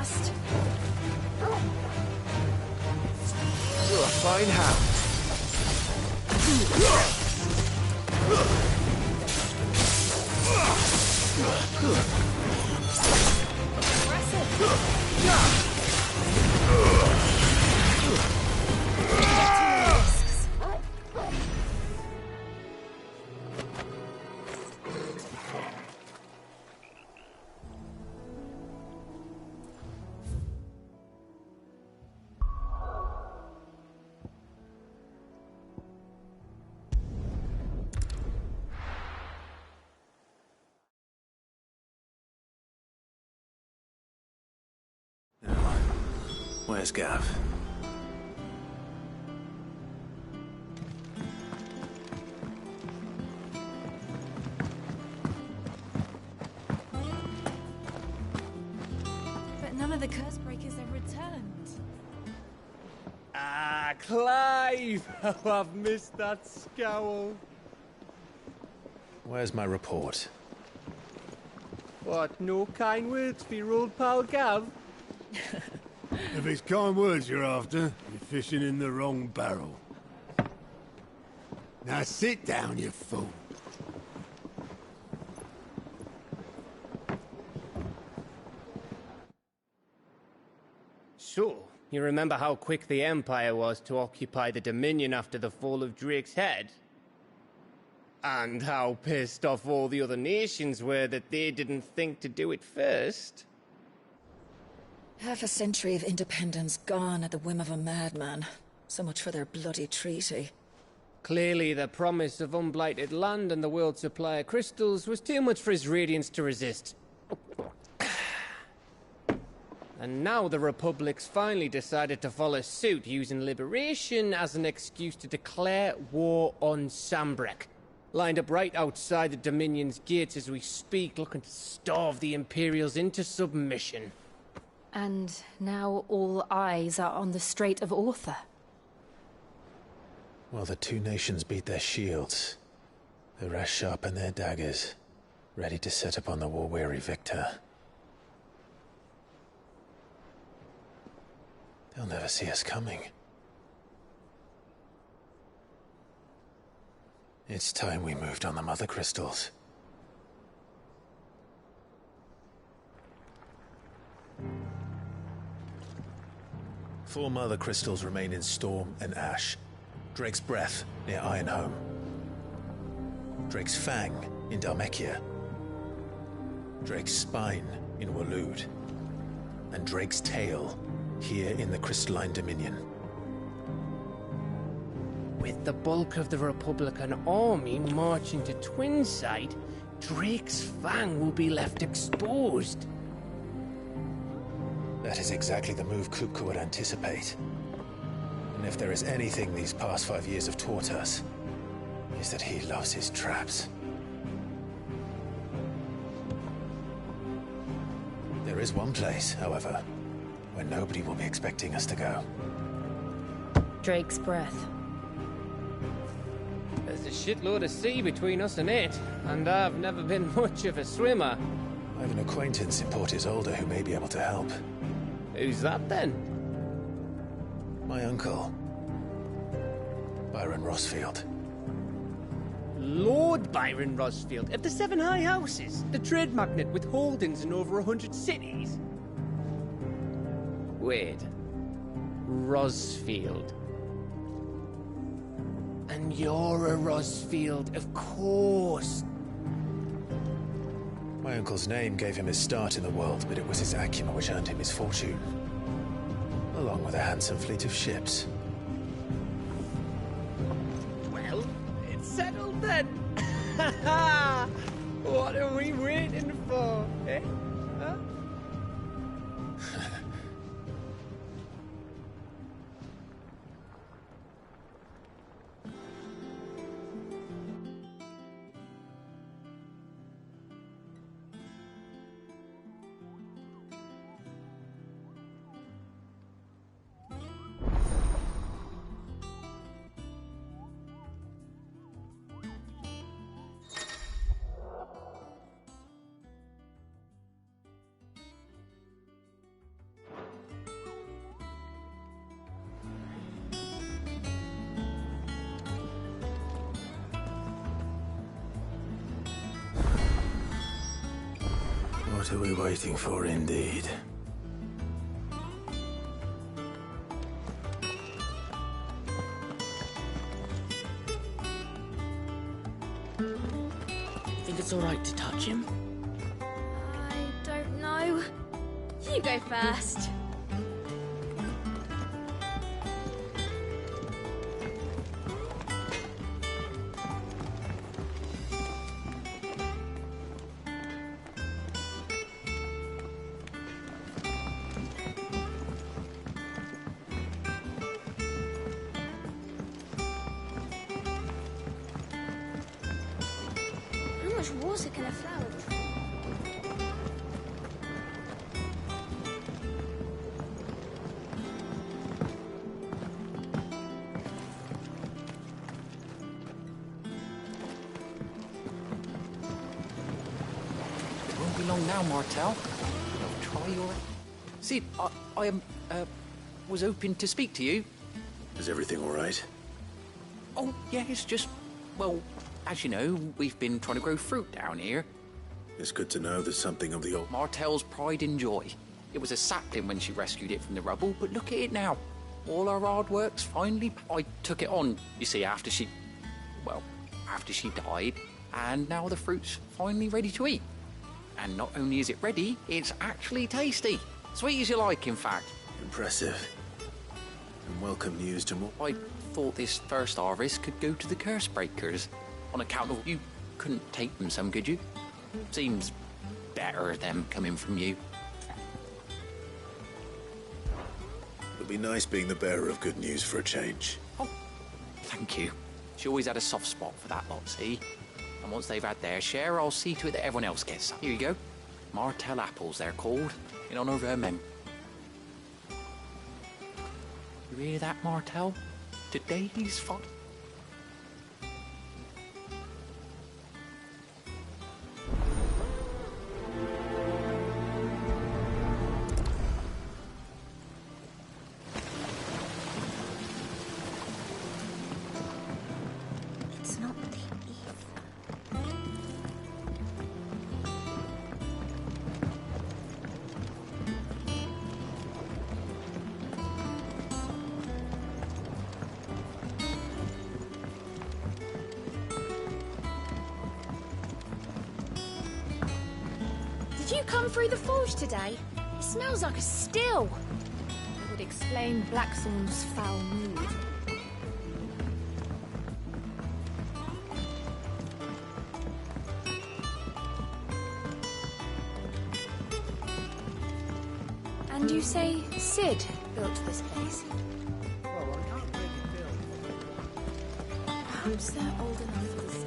fast. You're a fine hound. Where's Gav? But none of the curse breakers have returned. Ah, Clive! Oh, I've missed that scowl. Where's my report? What, no kind words for your old pal Gav? If it's kind words you're after, you're fishing in the wrong barrel. Now sit down, you fool. So, you remember how quick the Empire was to occupy the Dominion after the fall of Drake's head? And how pissed off all the other nations were that they didn't think to do it first? Half a century of independence gone at the whim of a madman. So much for their bloody treaty. Clearly, the promise of unblighted land and the world's supply of crystals was too much for his radiance to resist. And now the Republic's finally decided to follow suit, using liberation as an excuse to declare war on Sambrek. Lined up right outside the Dominion's gates as we speak, looking to starve the Imperials into submission. And now all eyes are on the Strait of Author. Well, the two nations beat their shields. The rest sharpen their daggers, ready to set upon the war-weary victor. They'll never see us coming. It's time we moved on the Mother Crystals. Four Mother Crystals remain in Storm and Ash. Drake's Breath near Ironhome. Drake's Fang in Dhalmekia. Drake's Spine in Waloed. And Drake's Tail here in the Crystalline Dominion. With the bulk of the Republican army marching to Twinside, Drake's Fang will be left exposed. That is exactly the move Kupka would anticipate. And if there is anything these past 5 years have taught us, is that he loves his traps. There is one place, however, where nobody will be expecting us to go. Drake's Breath. There's a shitload of sea between us and it, and I've never been much of a swimmer. I have an acquaintance in Port Isolde who may be able to help. Who's that then? My uncle, Byron Rosfield. Lord Byron Rosfield of the Seven High Houses, the trade magnate with holdings in over 100 cities. Wait, Rosfield. And you're a Rosfield, of course. My uncle's name gave him his start in the world, but it was his acumen which earned him his fortune. Along with a handsome fleet of ships. Well, it's settled then. What are we waiting for, eh? Huh? What are we waiting for, indeed? Think it's all right to touch him? I don't know. You go first. How much water can a flower drink? It won't be long now, Martel. You'll try your... Sid, I was hoping to speak to you. Is everything all right? Oh, yeah, it's just... Well, as you know, we've been trying to grow fruit down here. It's good to know there's something of the old... Martel's pride and joy. It was a sapling when she rescued it from the rubble, but look at it now. All our hard work's finally... I took it on, you see, after she died, and now the fruit's finally ready to eat. And not only is it ready, it's actually tasty. Sweet as you like, in fact. Impressive. And welcome news to more... I thought this first harvest could go to the curse breakers. On account of you couldn't take them some, could you? Seems better them coming from you. It'll be nice being the bearer of good news for a change. Oh, thank you. She always had a soft spot for that lot, see? And once they've had their share, I'll see to it that everyone else gets some. Here you go. Martel apples, they're called, in honour of her mem. You hear that, Martel? Today's fun. It's not the ether. Did you come through the forge today? It smells like a still. It would explain Blackthorn's foul mood. And you say Sid built this place? Perhaps they're old enough for this.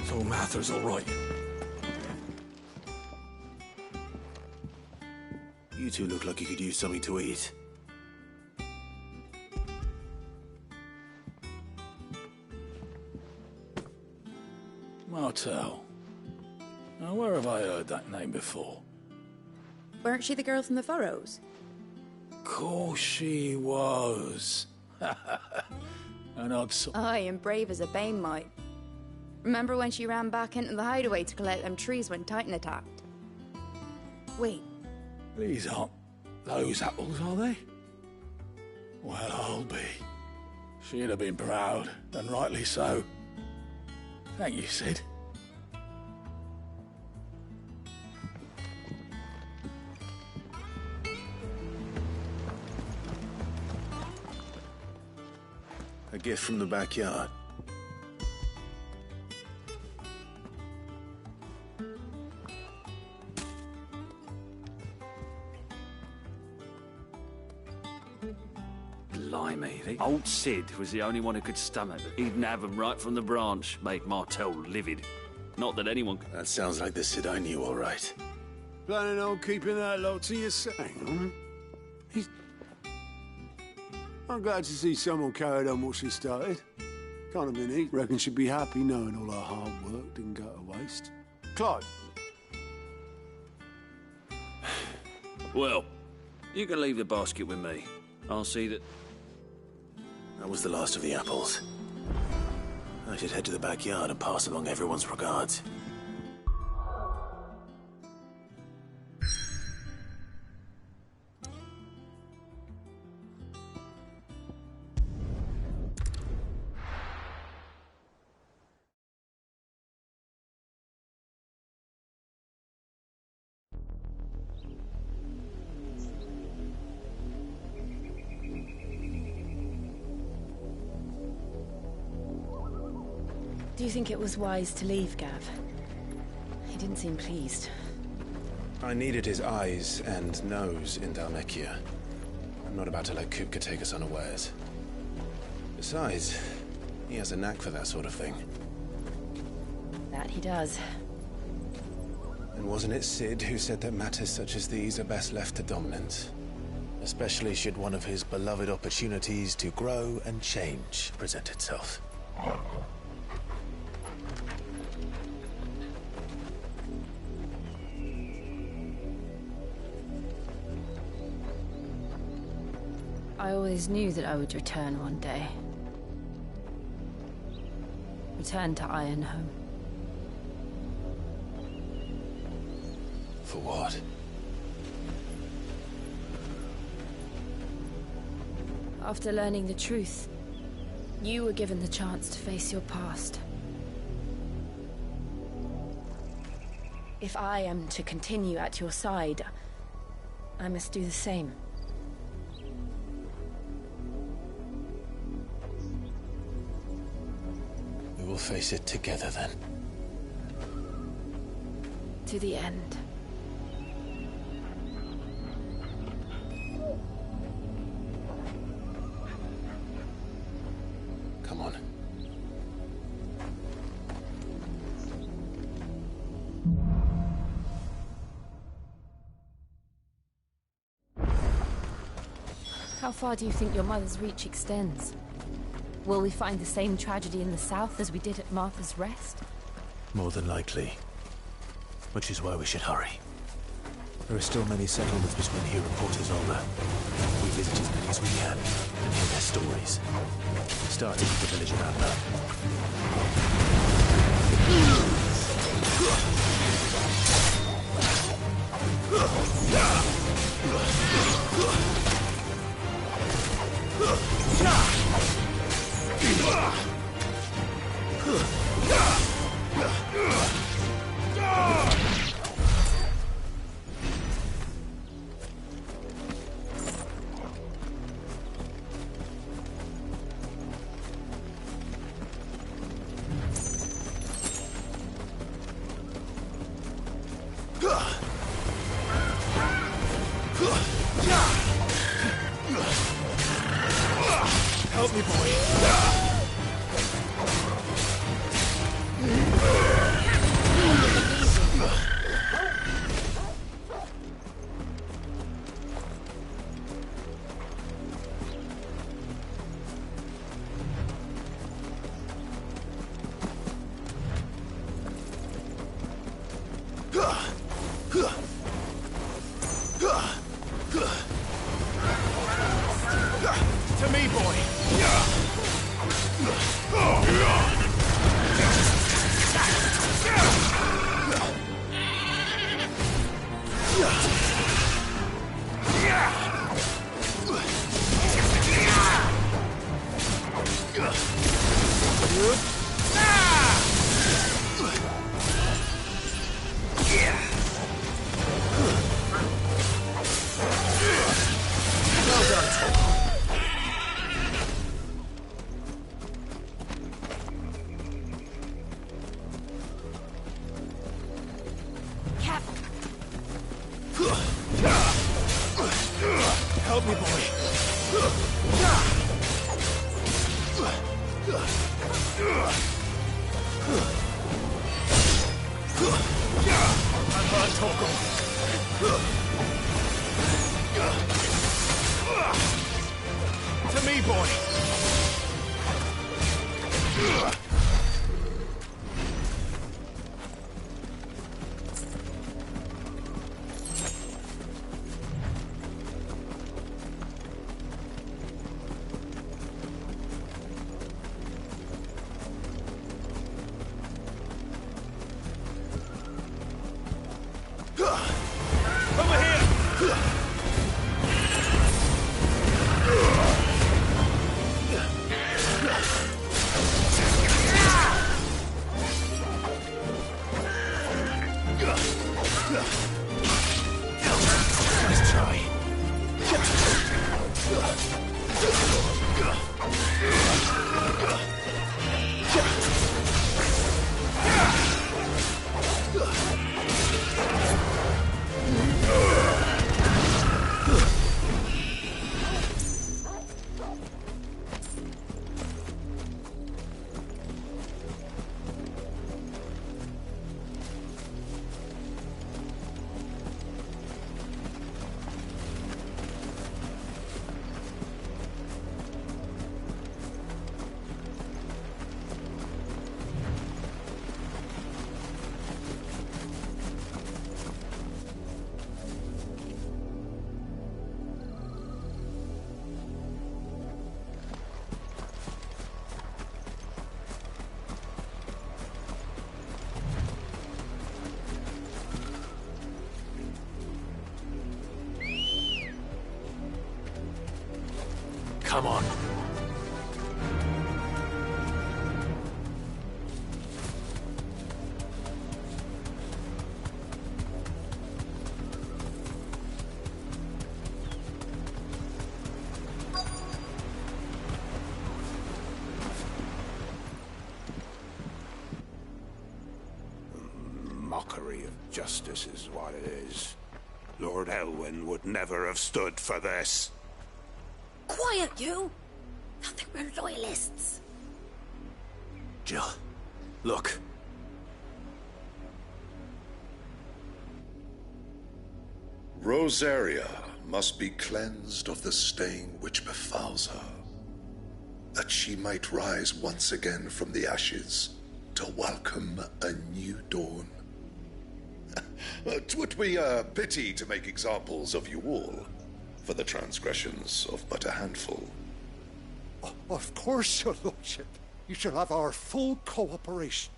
So Mather's all right. You two look like you could use something to eat. Martel. Now, where have I heard that name before? Weren't she the girl from the Furrows? Course she was. An odd Aye, and brave as a bane might. Remember when she ran back into the hideaway to collect them trees when Titan attacked? Wait, These aren't those apples, are they? Well, I'll be. She'd have been proud, and rightly so. Thank you, Sid. A gift from the backyard. Blimey, the old Sid was the only one who could stomach it. He'd nab 'em right from the branch, made Martel livid. Not that anyone... That sounds like the Sid I knew, all right. Planning on keeping that lot to yourself. Hang on. I'm glad to see someone carried on what she started. Can't have been neat. Reckon she'd be happy knowing all her hard work didn't go to waste. Clive. Well, you can leave the basket with me. I'll see that... That was the last of the apples. I should head to the backyard and pass along everyone's regards. Do you think it was wise to leave, Gav? He didn't seem pleased. I needed his eyes and nose in Dhalmekia. I'm not about to let Kupka take us unawares. Besides, he has a knack for that sort of thing. That he does. And wasn't it Sid who said that matters such as these are best left to dominance? Especially should one of his beloved opportunities to grow and change present itself. I always knew that I would return one day. Return to Ironhome. For what? After learning the truth, you were given the chance to face your past. If I am to continue at your side, I must do the same. We will face it together then. To the end. Come on. How far do you think your mother's reach extends? Will we find the same tragedy in the south as we did at Martha's Rest? More than likely. Which is why we should hurry. There are still many settlements between here and Port Isolde. We visit as many as we can and hear their stories. Starting with the village of Help me, boy. To me, boy. Help me, boy. I'm hurt, Torgal. To me, boy. Nice try. Come on. Mockery of justice is what it is. Lord Elwyn would never have stood for this. Quiet, you! Thought they were loyalists. Jill, look. Rosaria must be cleansed of the stain which befouls her, that she might rise once again from the ashes to welcome a new dawn. 'Twould be a pity to make examples of you all, for the transgressions of but a handful. Of course, your lordship. You shall have our full cooperation.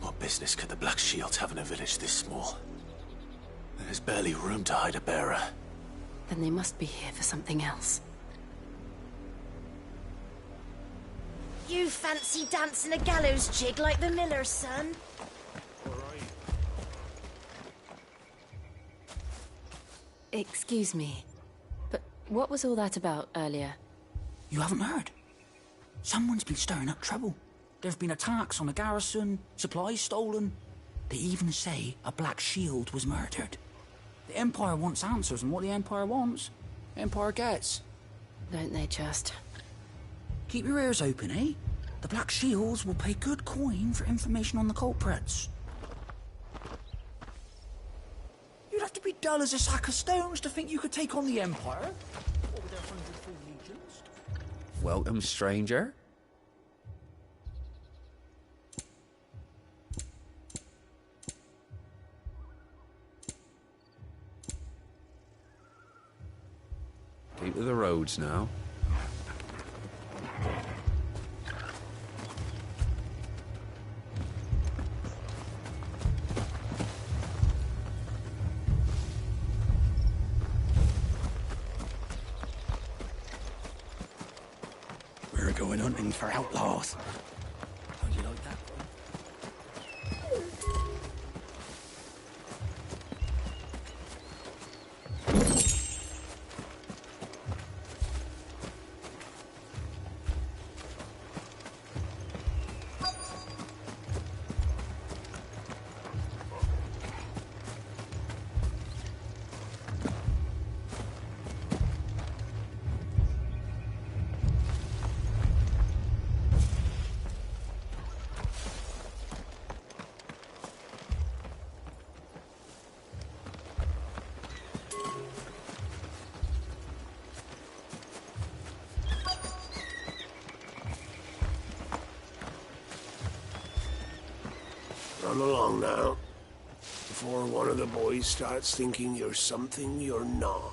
What business could the Black Shields have in a village this small? There's barely room to hide a bearer. Then they must be here for something else. You fancy dancing a gallows jig like the miller's son? Excuse me, but what was all that about earlier? You haven't heard? Someone's been stirring up trouble. There have been attacks on the garrison, supplies stolen. They even say a Black Shield was murdered. The Empire wants answers, and what the Empire wants, the Empire gets. Don't they just? Keep your ears open, eh? The Black Shields will pay good coin for information on the culprits. You'd have to be dull as a sack of stones to think you could take on the Empire. What with their 100 legions? Welcome, stranger. Keep to the roads now. We're going hunting for outlaws. How'd you like that? Run along now, before one of the boys starts thinking you're something you're not.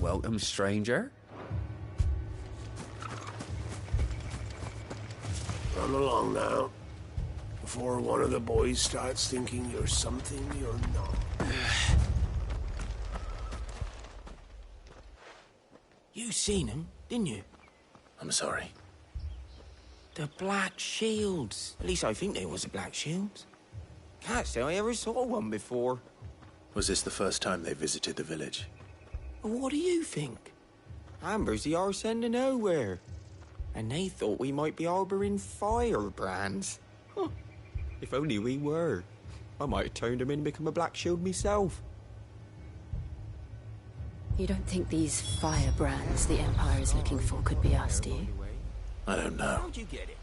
welcome, stranger. Run along now, before one of the boys starts thinking you're something you're not. You seen him, didn't you? I'm sorry. The Black Shields. At least I think they was the Black Shields. Can't say I ever saw one before. Was this the first time they visited the village? What do you think? Amber's the arse end of nowhere. And they thought we might be harboring firebrands. Huh. If only we were. I might have turned them in and become a Black Shield myself. You don't think these firebrands the Empire is looking for could be us, do you? I don't know. How'd you get it?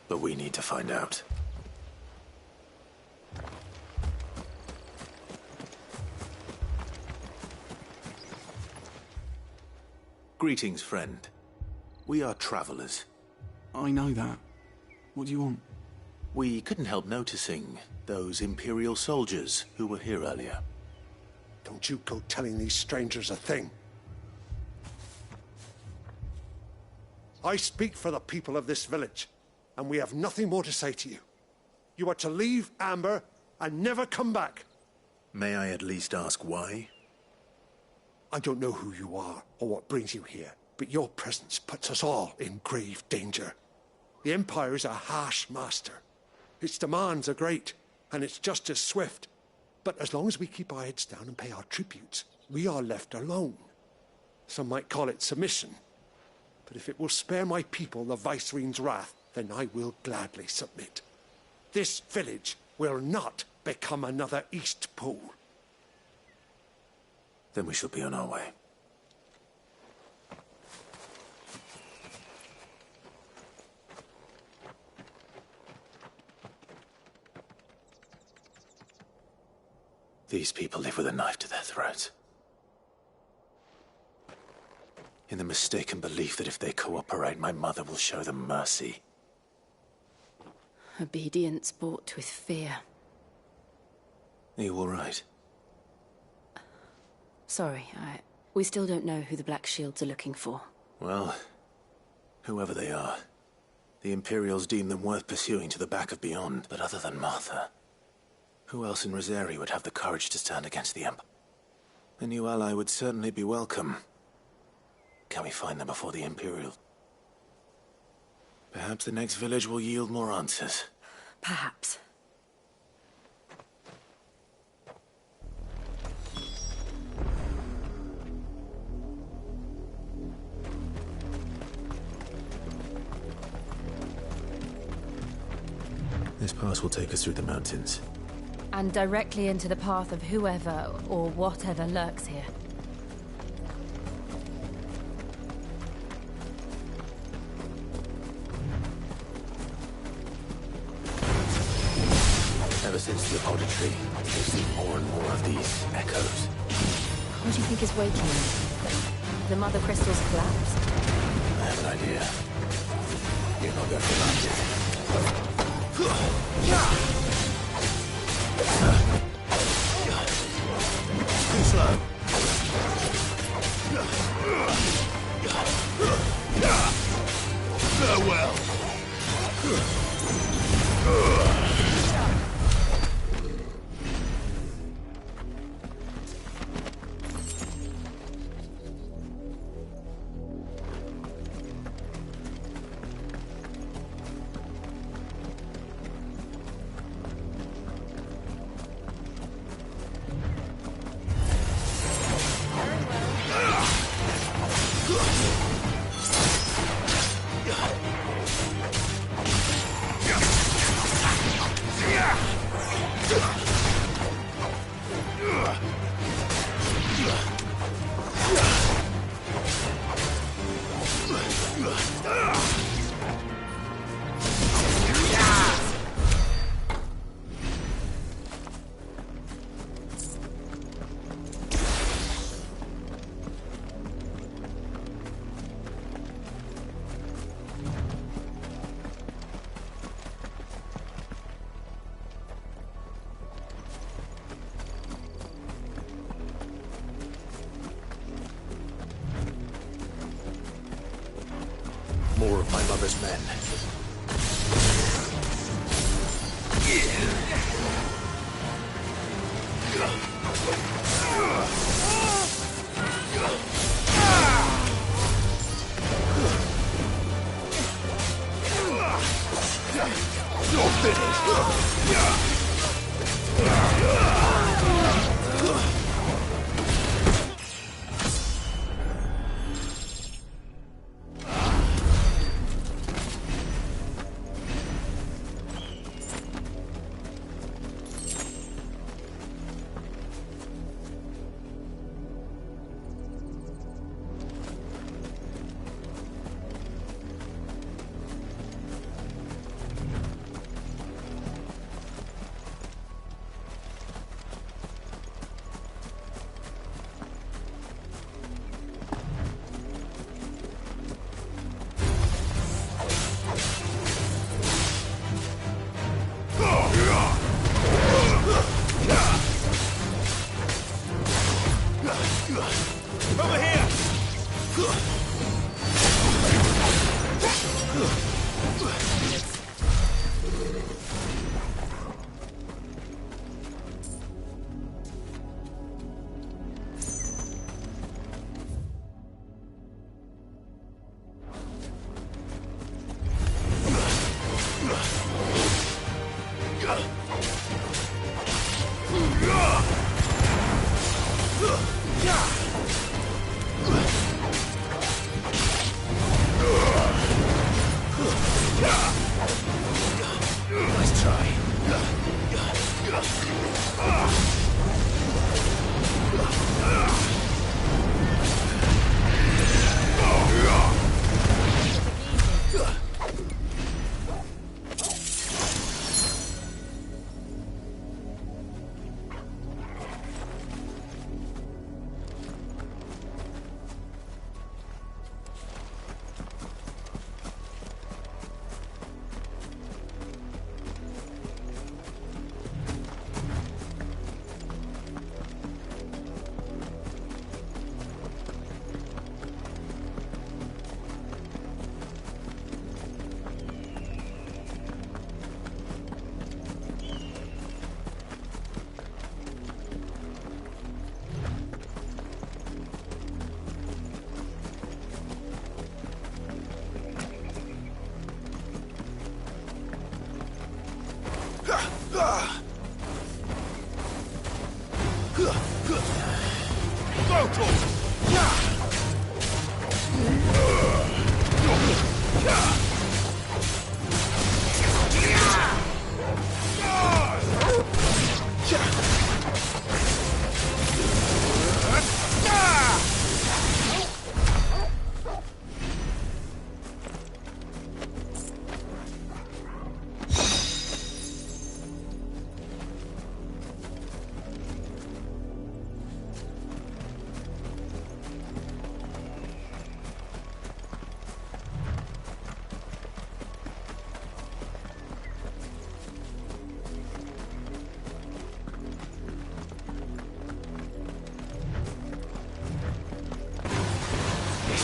But we need to find out. Greetings, friend. We are travelers. I know that. What do you want? We couldn't help noticing those Imperial soldiers who were here earlier. Don't you go telling these strangers a thing. I speak for the people of this village, and we have nothing more to say to you. You are to leave Amber and never come back. May I at least ask why? I don't know who you are or what brings you here, but your presence puts us all in grave danger. The Empire is a harsh master. Its demands are great, and its justice swift. But as long as we keep our heads down and pay our tributes, we are left alone. Some might call it submission. But if it will spare my people the Viceroy's wrath, then I will gladly submit. This village will not become another East Pool. Then we shall be on our way. These people live with a knife to their throats. In the mistaken belief that if they cooperate, my mother will show them mercy. Obedience bought with fear. Are you all right? Sorry, we still don't know who the Black Shields are looking for. Well, whoever they are, the Imperials deem them worth pursuing to the back of beyond. But other than Martha, who else in Rosari would have the courage to stand against the Empire? A new ally would certainly be welcome. Can we find them before the Imperial? Perhaps the next village will yield more answers. Perhaps. This pass will take us through the mountains. And directly into the path of whoever or whatever lurks here. Ever since the auditory, we've seen more and more of these echoes. What do you think is waking them? The Mother Crystal's collapsed? I have an idea. You're not going to like it. Too slow. Farewell. more of my mother's men. You're finished! Over here! Nice try.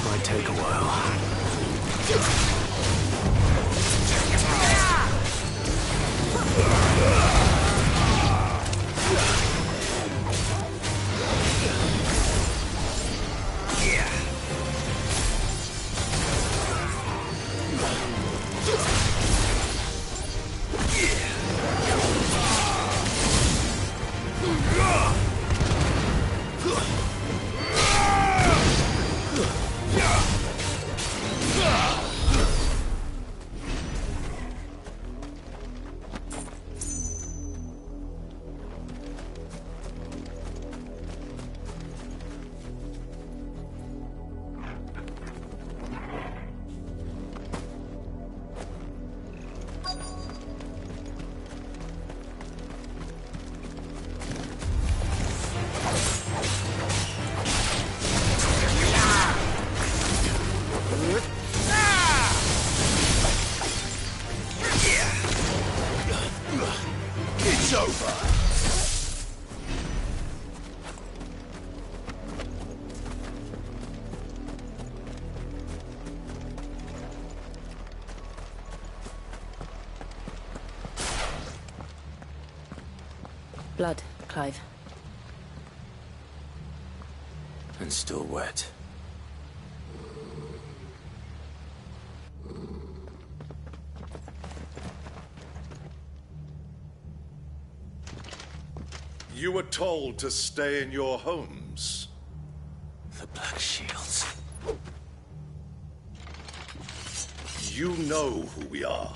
Might take a while. Blood, Clive. And still wet. You were told to stay in your homes. The Black Shields. You know who we are.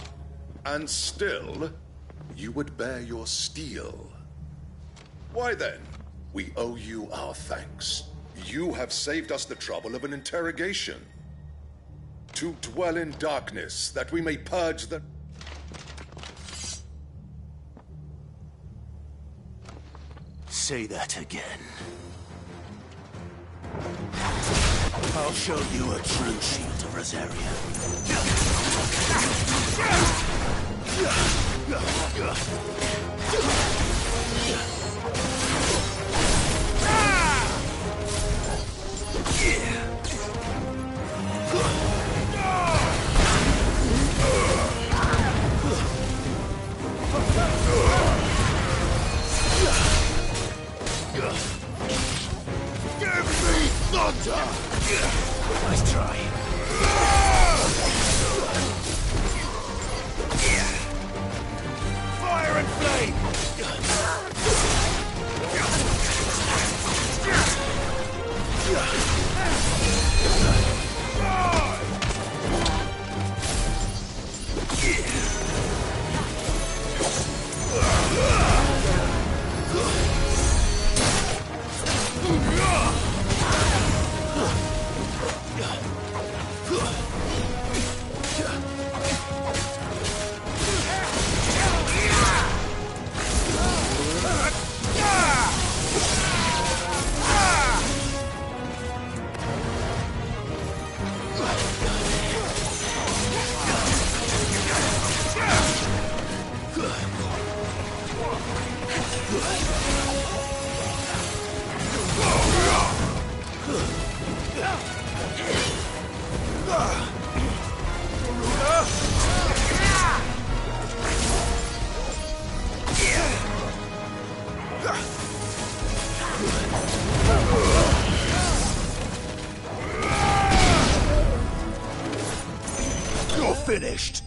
And still, you would bear your steel. Why then, we owe you our thanks. You have saved us the trouble of an interrogation. To dwell in darkness, that we may purge the... Say that again. I'll show you a true shield of Rosaria. Give me thunder! Nice try. Fire and flame! You're finished.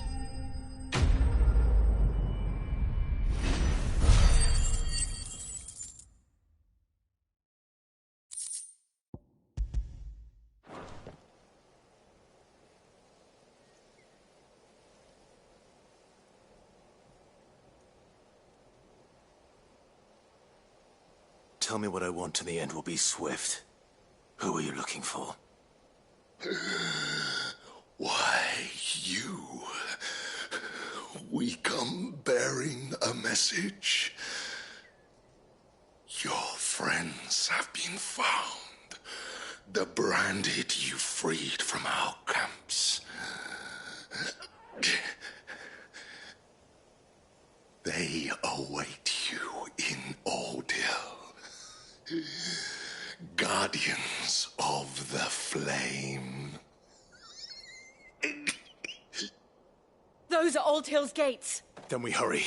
Tell me what I want and the end will be swift. Who are you looking for? Why, you... We come bearing a message. Your friends have been found. The branded you freed from our camps. They await you in Ordeal. Guardians of the Flame. Those are Old Hill's gates. Then we hurry.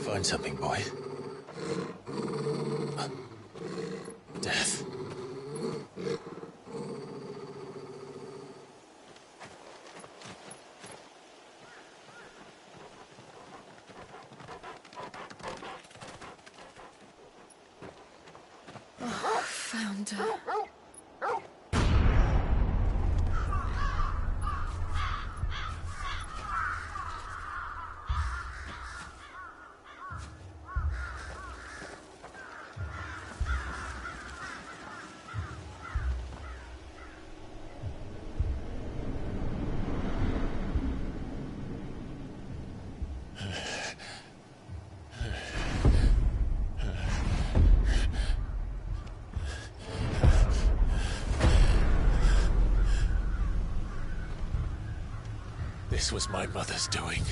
Find something, boy. Death. Santa. This was my mother's doing.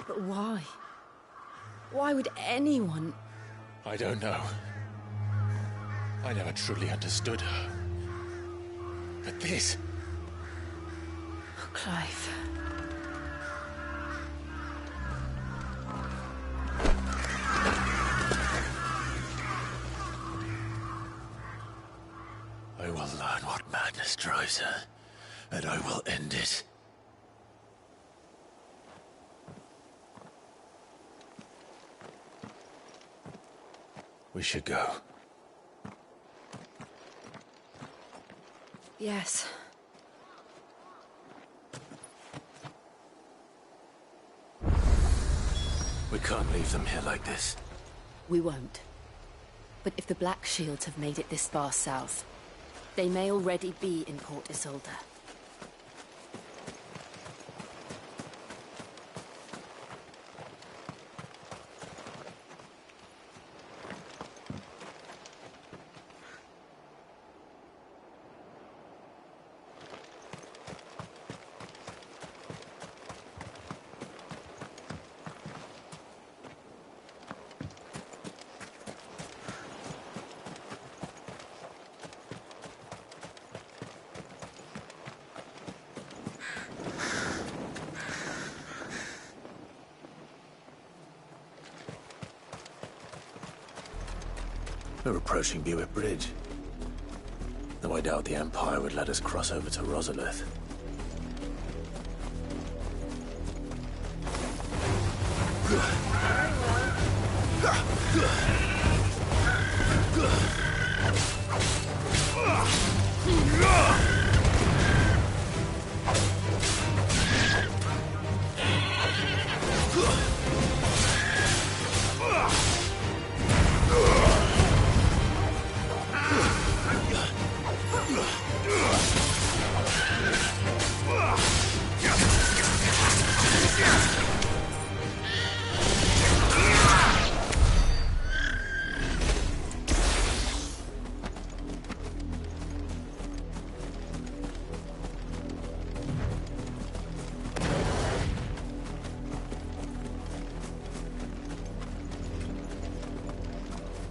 But why? Why would anyone... I don't know. I never truly understood her. But this... Oh, Clive. I will learn what madness drives her, and I will end it. We should go. Yes. We can't leave them here like this. We won't. But if the Black Shields have made it this far south, they may already be in Port Isolde. We're approaching Buick Bridge. Though I doubt the Empire would let us cross over to Rosalith.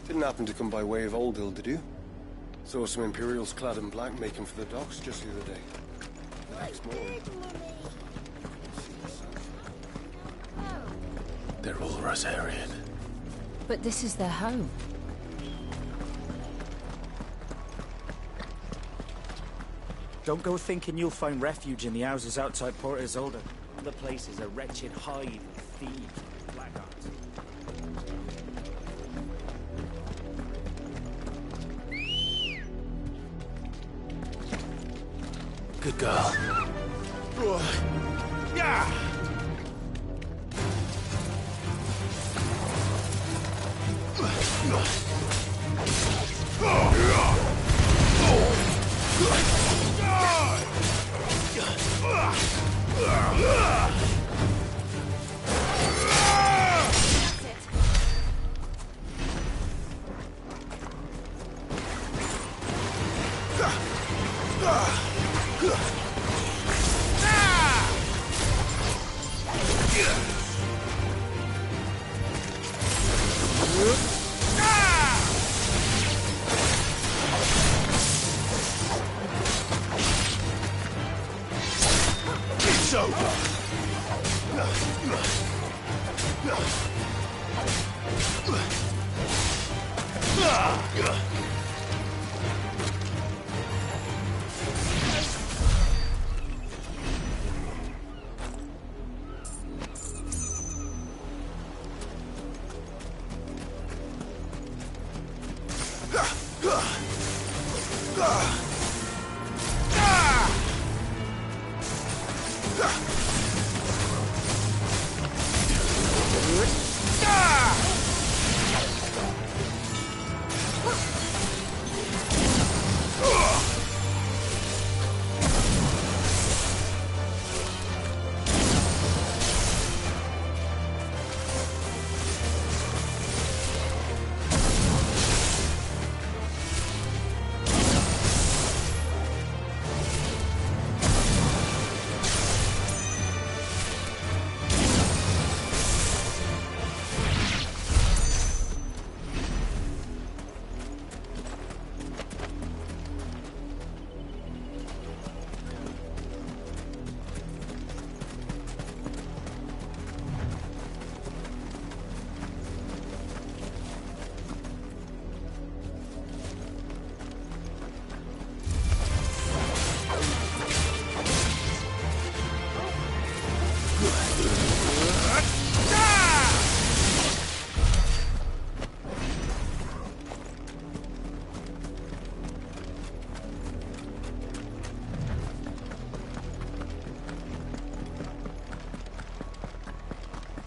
Didn't happen to come by way of Old Hill, did you? Saw some Imperials clad in black making for the docks just the other day. Next morning. They're all Rosarian. But this is their home. Don't go thinking you'll find refuge in the houses outside Port Isolde. The place is a wretched hive of thieves and blackguards. Good girl. Yeah!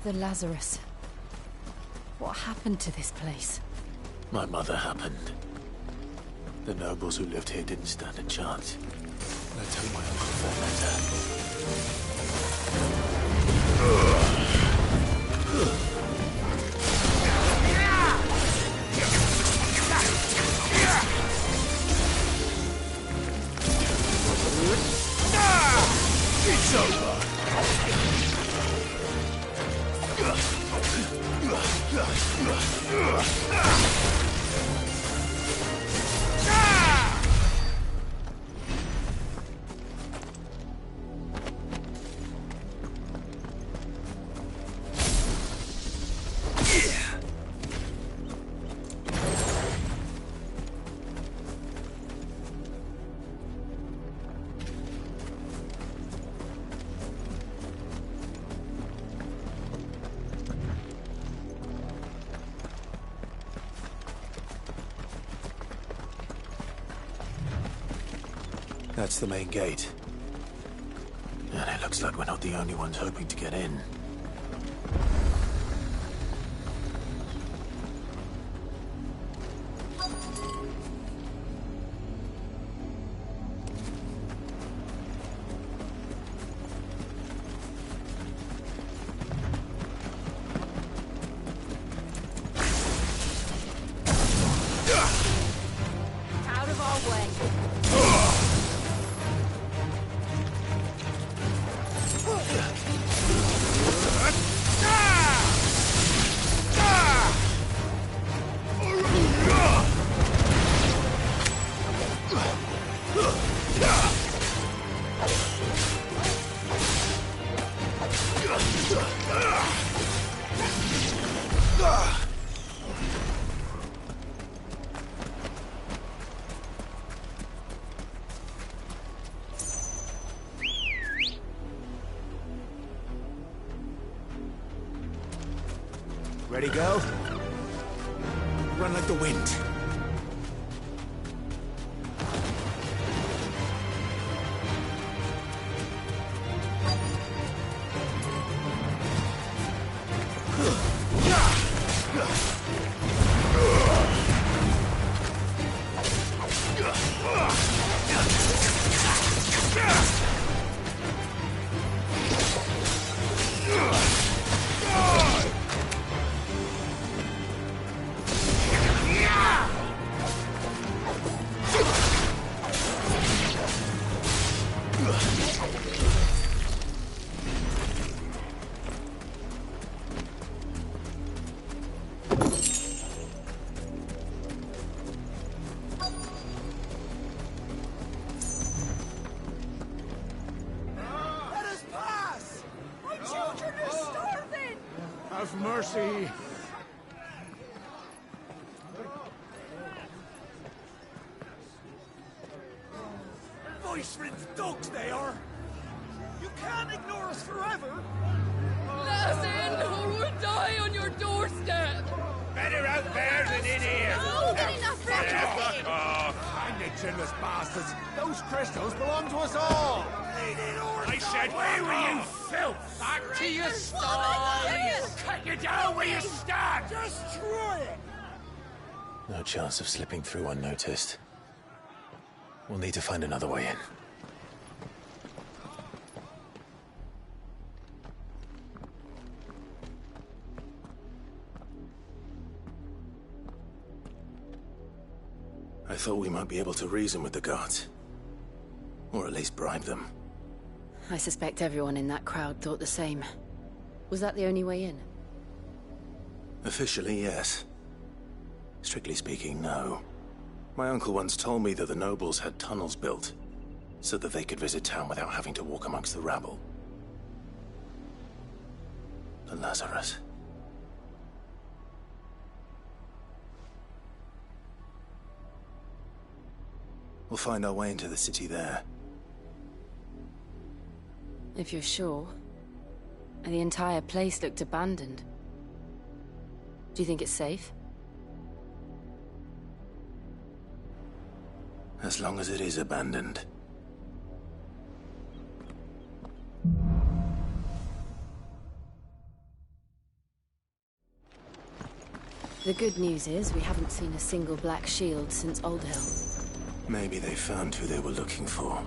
The Lazarus. What happened to this place? My mother happened. The nobles who lived here didn't stand a chance. I told my uncle It's over! That's the main gate. And it looks like we're not the only ones hoping to get in. Out of our way. Ready, go? Run like the wind. Have mercy. Voice-ridden dogs they are! You can't ignore us forever! Let us in, or we'll die on your doorstep! Better out there than in here! No, good enough for everything! Fuck off! Find a chinless bastards! Those crystals belong to us all! I said, where were you, filth? Back to your sties! Cut you down where you stand! Just try it! No chance of slipping through unnoticed. We'll need to find another way in. I thought we might be able to reason with the guards. Or at least bribe them. I suspect everyone in that crowd thought the same. Was that the only way in? Officially, yes. Strictly speaking, no. My uncle once told me that the nobles had tunnels built, so that they could visit town without having to walk amongst the rabble. The Lazarus. We'll find our way into the city there. If you're sure. The entire place looked abandoned. Do you think it's safe? As long as it is abandoned. The good news is we haven't seen a single black shield since Old Hill. Maybe they found who they were looking for.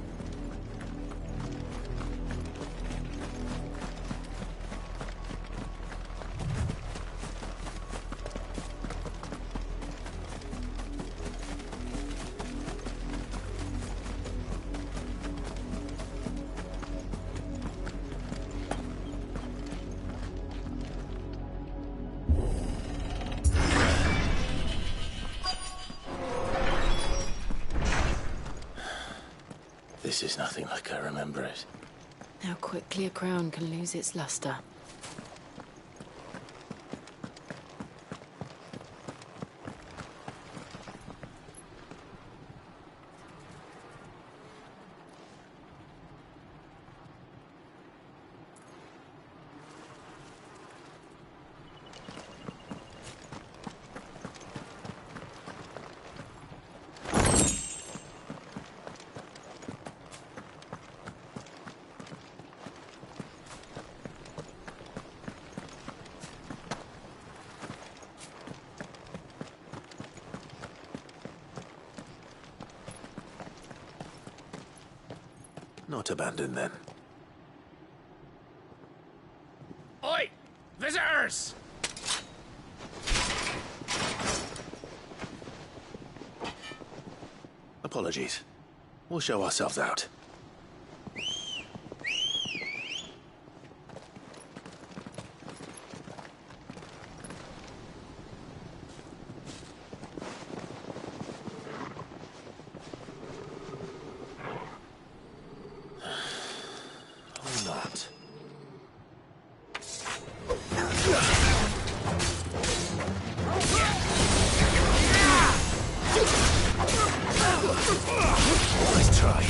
This is nothing like I remember it. How quickly a crown can lose its luster. Not abandoned, then. Oi! Visitors! Apologies. We'll show ourselves out. Nice try.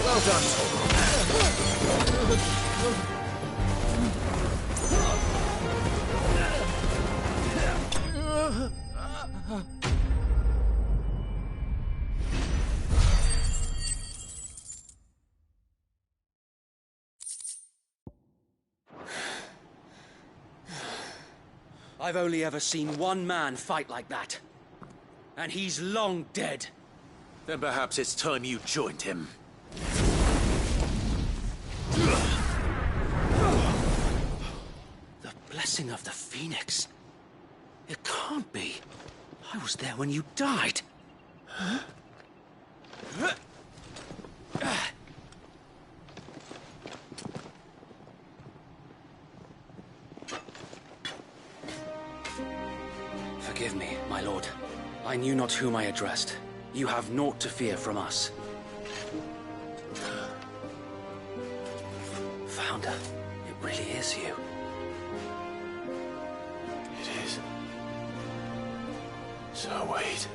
Well done. I've only ever seen one man fight like that. And he's long dead. Then perhaps it's time you joined him. The blessing of the Phoenix. It can't be. I was there when you died. Huh? Forgive me, my lord. I knew not whom I addressed. You have naught to fear from us. Commander. It really is you. It is. So wait.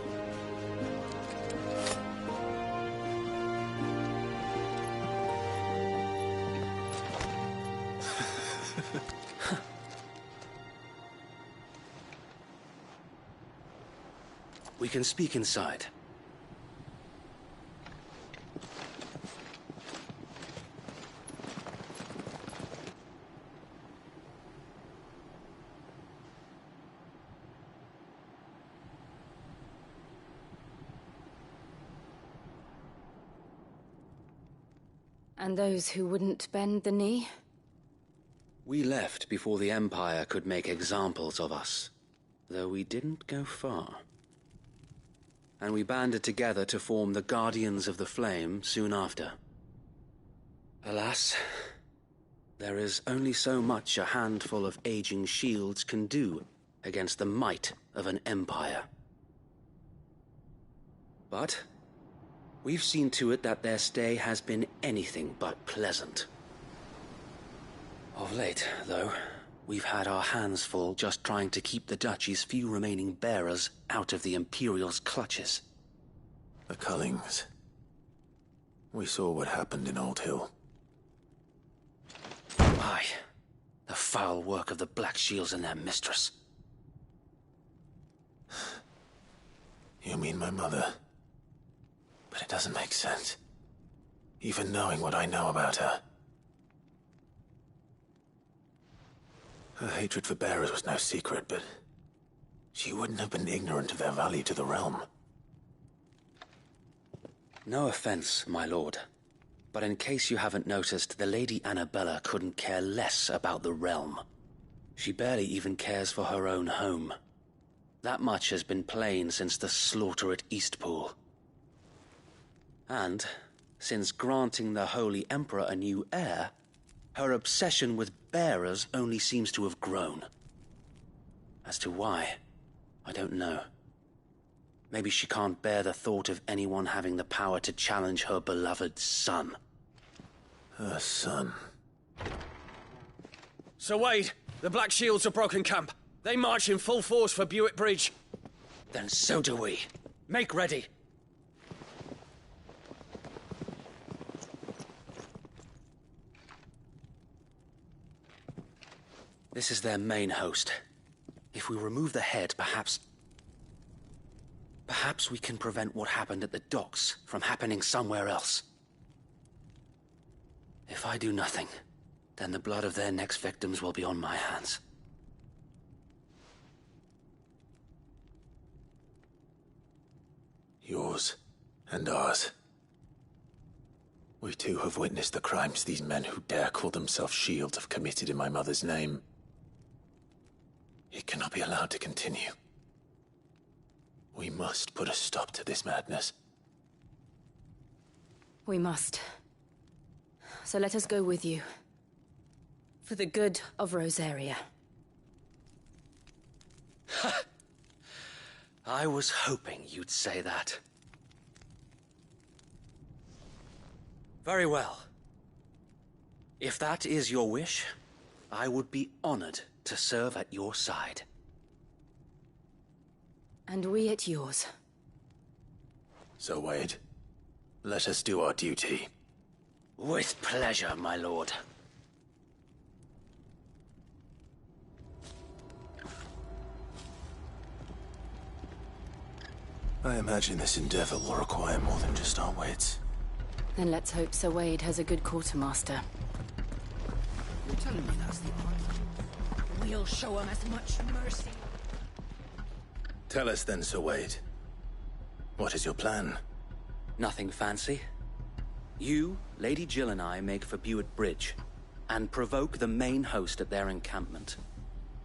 We can speak inside. And those who wouldn't bend the knee? We left before the Empire could make examples of us, though we didn't go far. And we banded together to form the Guardians of the Flame soon after. Alas, there is only so much a handful of aging shields can do against the might of an empire. But we've seen to it that their stay has been anything but pleasant. Of late, though, we've had our hands full just trying to keep the Duchy's few remaining bearers out of the Imperial's clutches. The Cullings. We saw what happened in Old Hill. Aye. The foul work of the Black Shields and their mistress. You mean my mother? But it doesn't make sense. Even knowing what I know about her. Her hatred for bearers was no secret, but she wouldn't have been ignorant of their value to the realm. No offense, my lord. But in case you haven't noticed, the Lady Annabella couldn't care less about the realm. She barely even cares for her own home. That much has been plain since the slaughter at Eastpool. And, since granting the Holy Emperor a new heir, her obsession with bearers only seems to have grown. As to why, I don't know. Maybe she can't bear the thought of anyone having the power to challenge her beloved son. Her son? Sir Wade, the Black Shields have broken camp. They march in full force for Buick Bridge. Then so do we. Make ready. This is their main host. If we remove the head, perhaps we can prevent what happened at the docks from happening somewhere else. If I do nothing, then the blood of their next victims will be on my hands. Yours and ours. We too have witnessed the crimes these men who dare call themselves shields have committed in my mother's name. It cannot be allowed to continue. We must put a stop to this madness. We must. So let us go with you. For the good of Rosaria. I was hoping you'd say that. Very well. If that is your wish, I would be honored to serve at your side. And we at yours. So, Wade, let us do our duty. With pleasure, my lord. I imagine this endeavor will require more than just our wits. Then let's hope Sir Wade has a good quartermaster. You're telling me that's the odds? We'll show him as much mercy. Tell us then, Sir Wade. What is your plan? Nothing fancy. You, Lady Jill and I make for Buick Bridge, and provoke the main host at their encampment.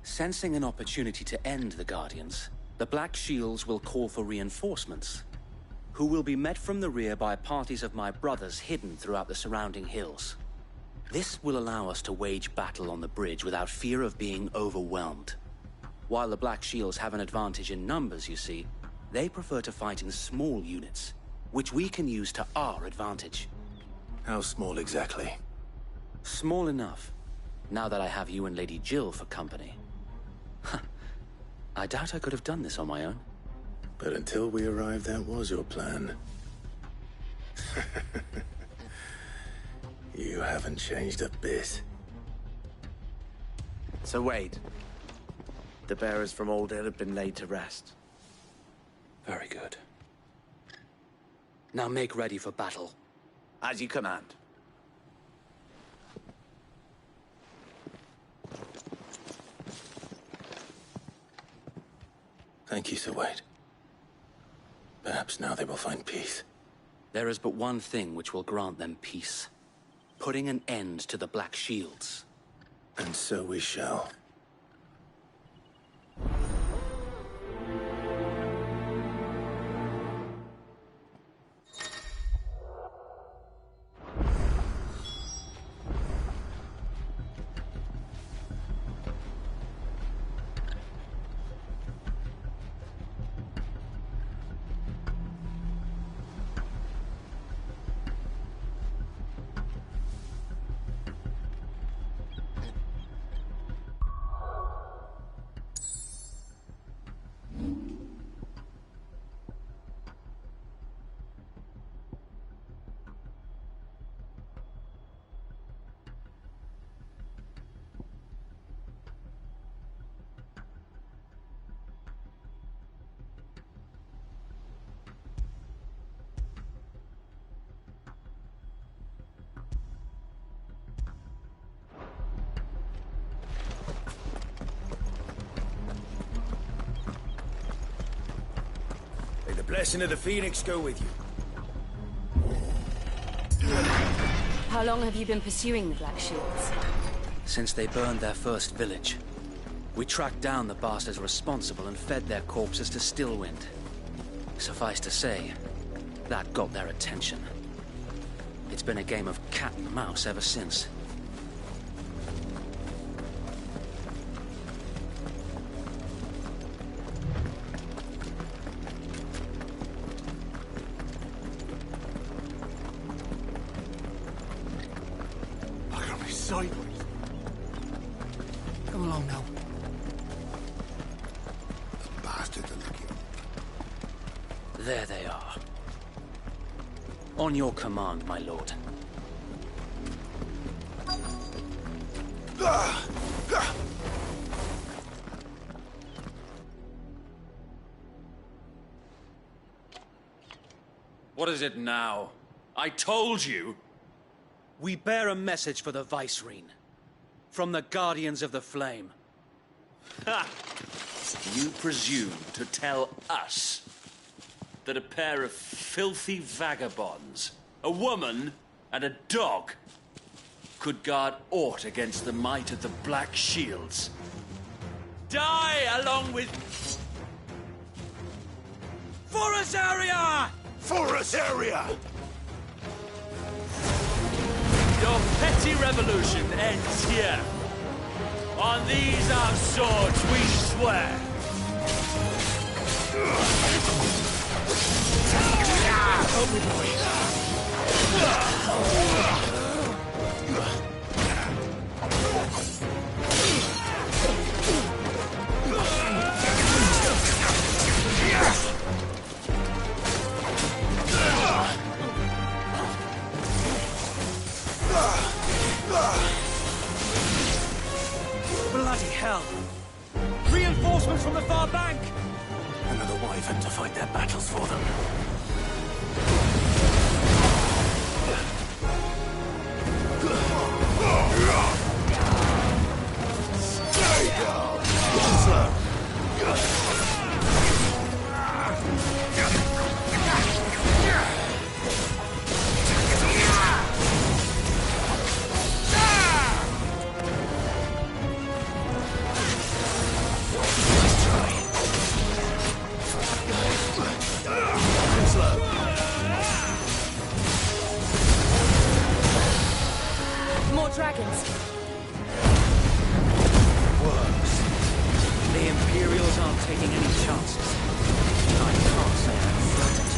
Sensing an opportunity to end the Guardians, the Black Shields will call for reinforcements, who will be met from the rear by parties of my brothers hidden throughout the surrounding hills. This will allow us to wage battle on the bridge without fear of being overwhelmed. While the Black Shields have an advantage in numbers, you see, they prefer to fight in small units, which we can use to our advantage. How small exactly? Small enough, now that I have you and Lady Jill for company. I doubt I could have done this on my own. But until we arrived, that was your plan. You haven't changed a bit. So wait. The bearers from Old Hill have been laid to rest. Very good. Now make ready for battle. As you command. Thank you, Sir Wade. Perhaps now they will find peace. There is but one thing which will grant them peace. Putting an end to the Black Shields. And so we shall. Blessing of the Phoenix go with you. How long have you been pursuing the Black Shields? Since they burned their first village. We tracked down the bastards responsible and fed their corpses to Stillwind. Suffice to say, that got their attention. It's been a game of cat and mouse ever since. Sideways. Come along now. The bastards are looking. There they are. On your command, my lord. What is it now? I told you! We bear a message for the Vicereine. From the Guardians of the Flame. Ha! You presume to tell us that a pair of filthy vagabonds, a woman and a dog, could guard aught against the might of the Black Shields? Die along with... For Azaria! For Azaria! Your petty revolution ends here. On these our swords we swear. Help me, boy. Bloody hell! Reinforcements from the far bank! Another wyvern to fight their battles for them. Stay down! Slow! More dragons. Worse. The Imperials aren't taking any chances. I can't say I'm flattered.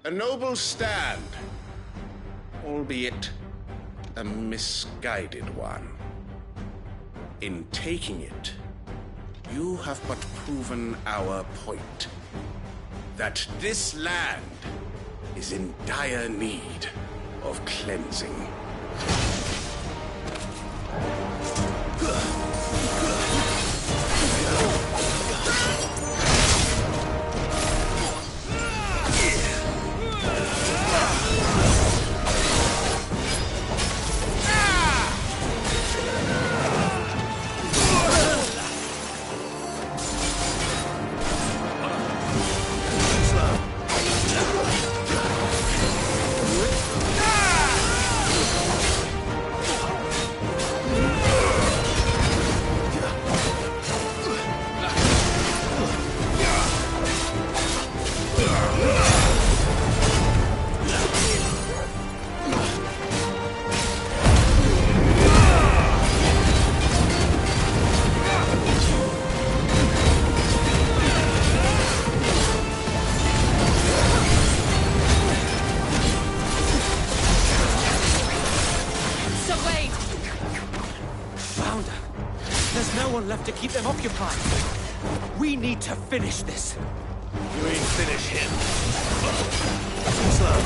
A noble stand, albeit a misguided one. In taking it, you have but proven our point, that this land is in dire need of cleansing. Left to keep them occupied. We need to finish this. You ain't finish him. Slow.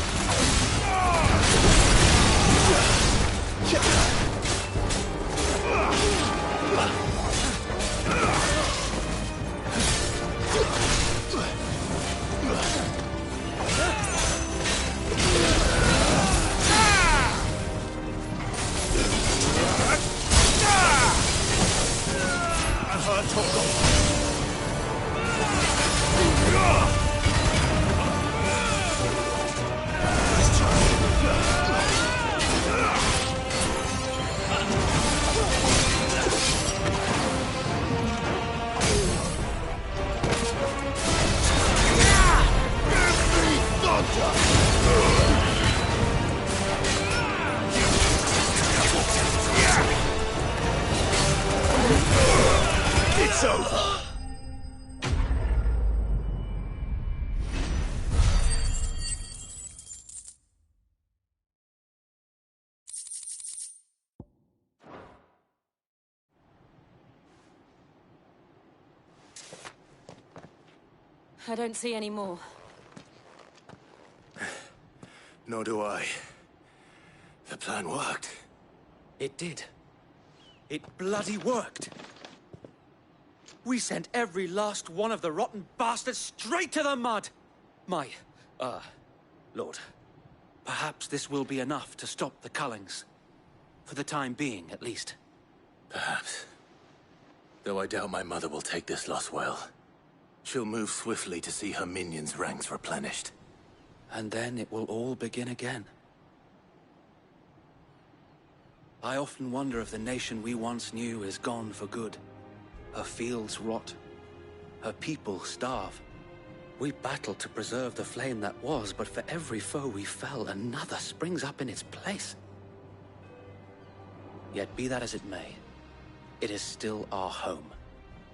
It's over. I don't see any more. Nor do I. The plan worked. It did. It bloody worked. We sent every last one of the rotten bastards straight to the mud! Lord, perhaps this will be enough to stop the Cullings. For the time being, at least. Perhaps. Though I doubt my mother will take this loss well. She'll move swiftly to see her minions' ranks replenished. And then it will all begin again. I often wonder if the nation we once knew is gone for good. Her fields rot. Her people starve. We battled to preserve the flame that was, but for every foe we fell, another springs up in its place. Yet be that as it may, it is still our home,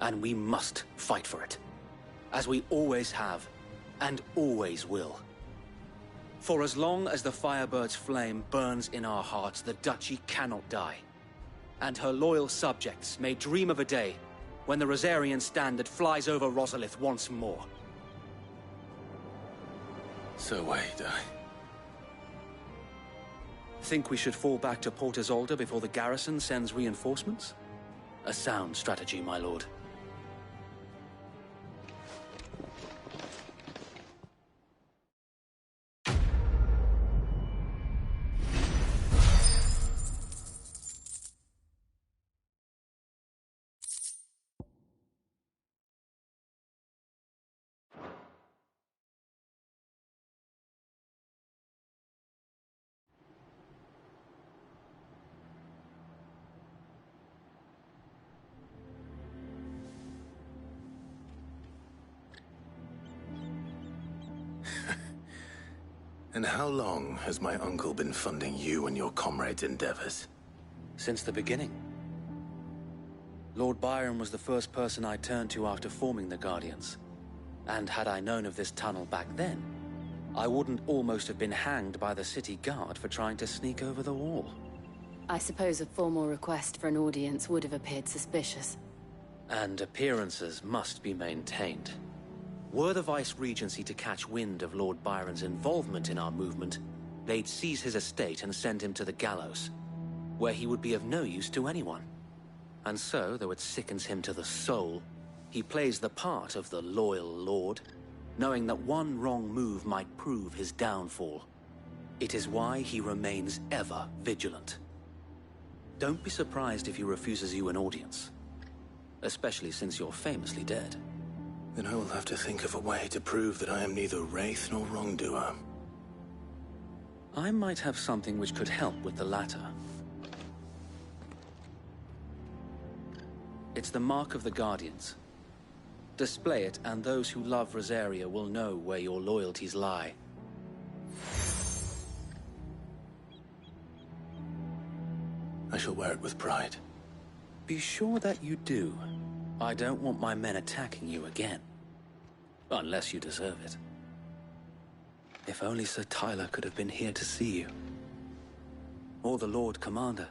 and we must fight for it, as we always have, and always will. For as long as the Firebird's flame burns in our hearts, the Duchy cannot die, and her loyal subjects may dream of a day when the Rosarian standard flies over Rosalith once more. So wait, Think we should fall back to Port Isolde before the garrison sends reinforcements? A sound strategy, my lord. And how long has my uncle been funding you and your comrades' endeavors? Since the beginning. Lord Byron was the first person I turned to after forming the Guardians. And had I known of this tunnel back then, I wouldn't almost have been hanged by the city guard for trying to sneak over the wall. I suppose a formal request for an audience would have appeared suspicious. And appearances must be maintained. Were the Vice-Regency to catch wind of Lord Byron's involvement in our movement, they'd seize his estate and send him to the gallows, where he would be of no use to anyone. And so, though it sickens him to the soul, he plays the part of the loyal lord, knowing that one wrong move might prove his downfall. It is why he remains ever vigilant. Don't be surprised if he refuses you an audience, especially since you're famously dead. Then I will have to think of a way to prove that I am neither wraith nor wrongdoer. I might have something which could help with the latter. It's the mark of the Guardians. Display it, and those who love Rosaria will know where your loyalties lie. I shall wear it with pride. Be sure that you do. I don't want my men attacking you again. Unless you deserve it. If only Sir Tyler could have been here to see you. Or the Lord Commander.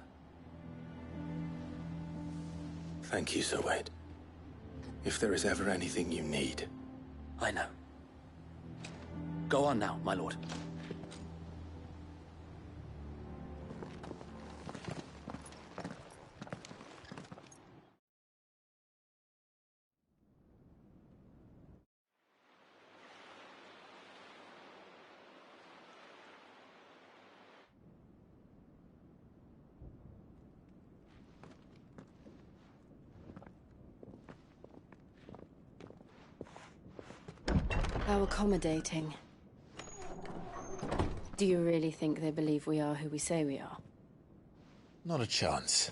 Thank you, Sir Wade. If there is ever anything you need. I know. Go on now, my lord. How accommodating. Do you really think they believe we are who we say we are? Not a chance.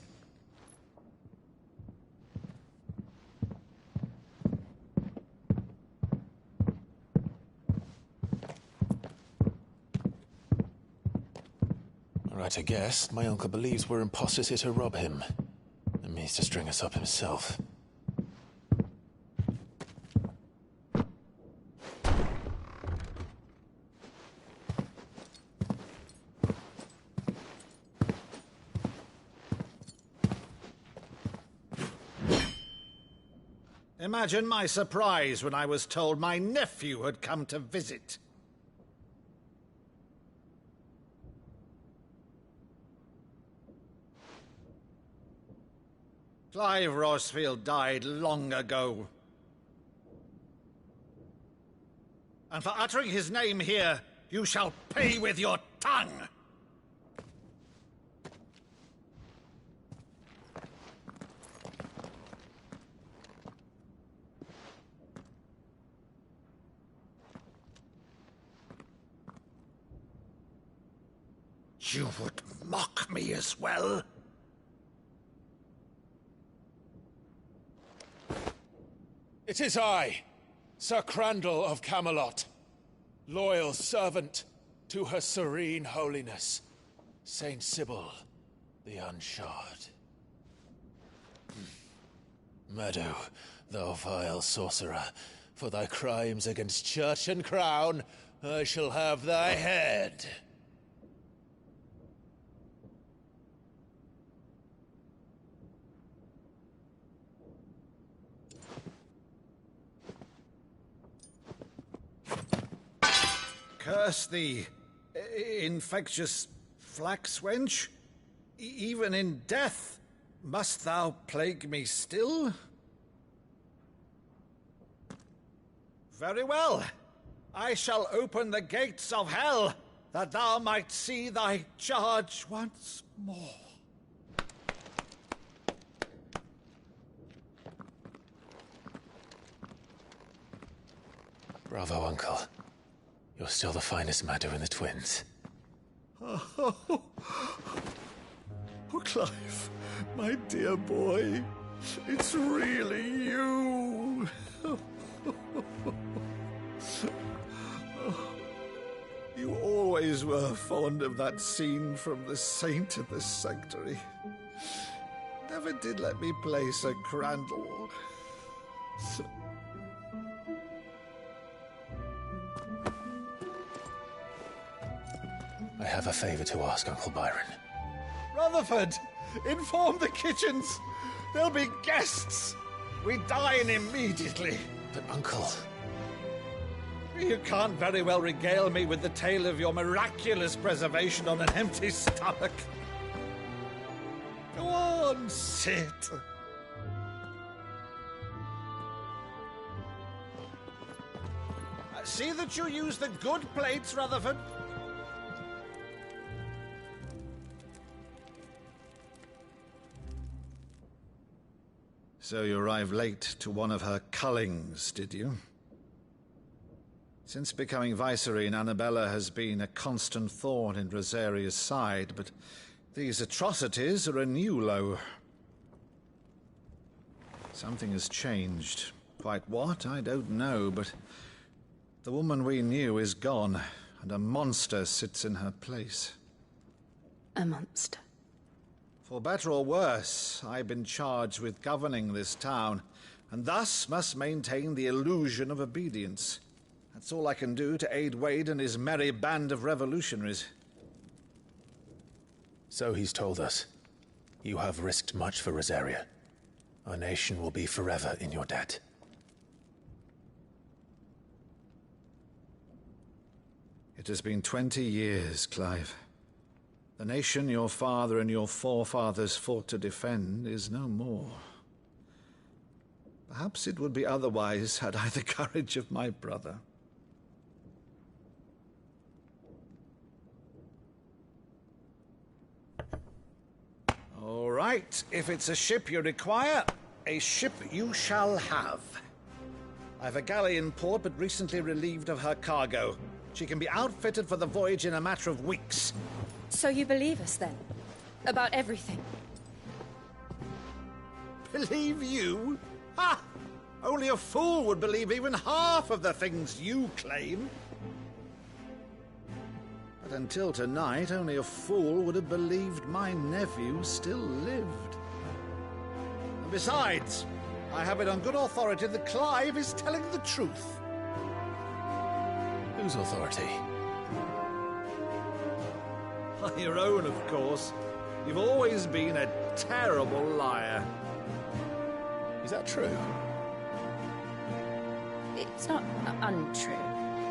Right, I guess. My uncle believes we're imposters here to rob him. And means to string us up himself. Imagine my surprise when I was told my nephew had come to visit. Clive Rosfield died long ago. And for uttering his name here, you shall pay with your tongue! You would mock me as well? It is I, Sir Crandall of Camelot, loyal servant to Her Serene Holiness, Saint Sybil the Unshod. Meadow, thou vile sorcerer, for thy crimes against church and crown, I shall have thy head. Curse thee, infectious flax wench. Even in death, must thou plague me still? Very well. I shall open the gates of hell, that thou might see thy charge once more. Bravo, Uncle. You're still the finest Meadow in the twins. Oh, Clive, my dear boy, it's really you. You always always were fond of that scene from The Saint of the Sanctuary. Never did let me play Sir Crandall. I have a favor to ask, Uncle Byron. Rutherford, inform the kitchens. There'll be guests. We dine immediately. But, Uncle... You can't very well regale me with the tale of your miraculous preservation on an empty stomach. Go on, sit. See that you use the good plates, Rutherford. So you arrived late to one of her cullings, did you? Since becoming Vicereine, Annabella has been a constant thorn in Rosaria's side, but these atrocities are a new low. Something has changed. Quite what, I don't know, but the woman we knew is gone, and a monster sits in her place. A monster? For better or worse, I've been charged with governing this town, and thus must maintain the illusion of obedience. That's all I can do to aid Wade and his merry band of revolutionaries. So he's told us. You have risked much for Rosaria. Our nation will be forever in your debt. It has been 20 years, Clive. The nation your father and your forefathers fought to defend is no more. Perhaps it would be otherwise had I the courage of my brother. All right, if it's a ship you require, a ship you shall have. I've a galley in port, but recently relieved of her cargo. She can be outfitted for the voyage in a matter of weeks. So you believe us, then? About everything? Believe you? Ha! Only a fool would believe even half of the things you claim. But until tonight, only a fool would have believed my nephew still lived. And besides, I have it on good authority that Clive is telling the truth. Whose authority? Your own, of course. You've always been a terrible liar. Is that true? It's not untrue.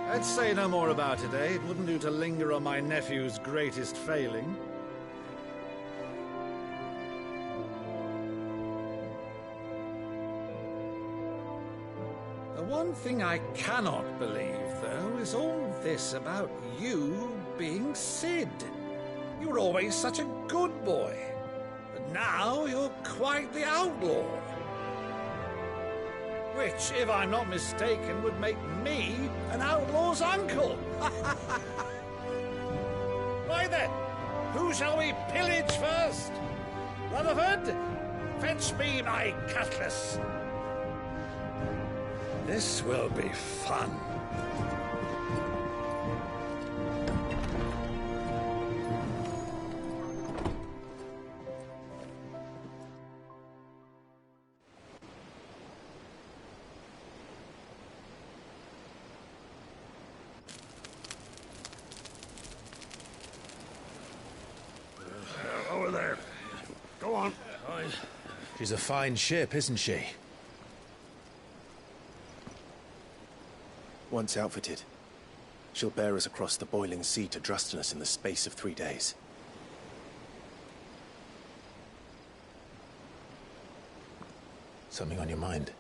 Let's say no more about it, eh? It wouldn't do to linger on my nephew's greatest failing. The one thing I cannot believe, though, is all this about you being Sid. You were always such a good boy, but now you're quite the outlaw. Which, if I'm not mistaken, would make me an outlaw's uncle. Right then, who shall we pillage first? Rutherford, fetch me my cutlass. This will be fun. Over there. Go on. She's a fine ship, isn't she? Once outfitted, she'll bear us across the boiling sea to Drustinus in the space of 3 days. Something on your mind?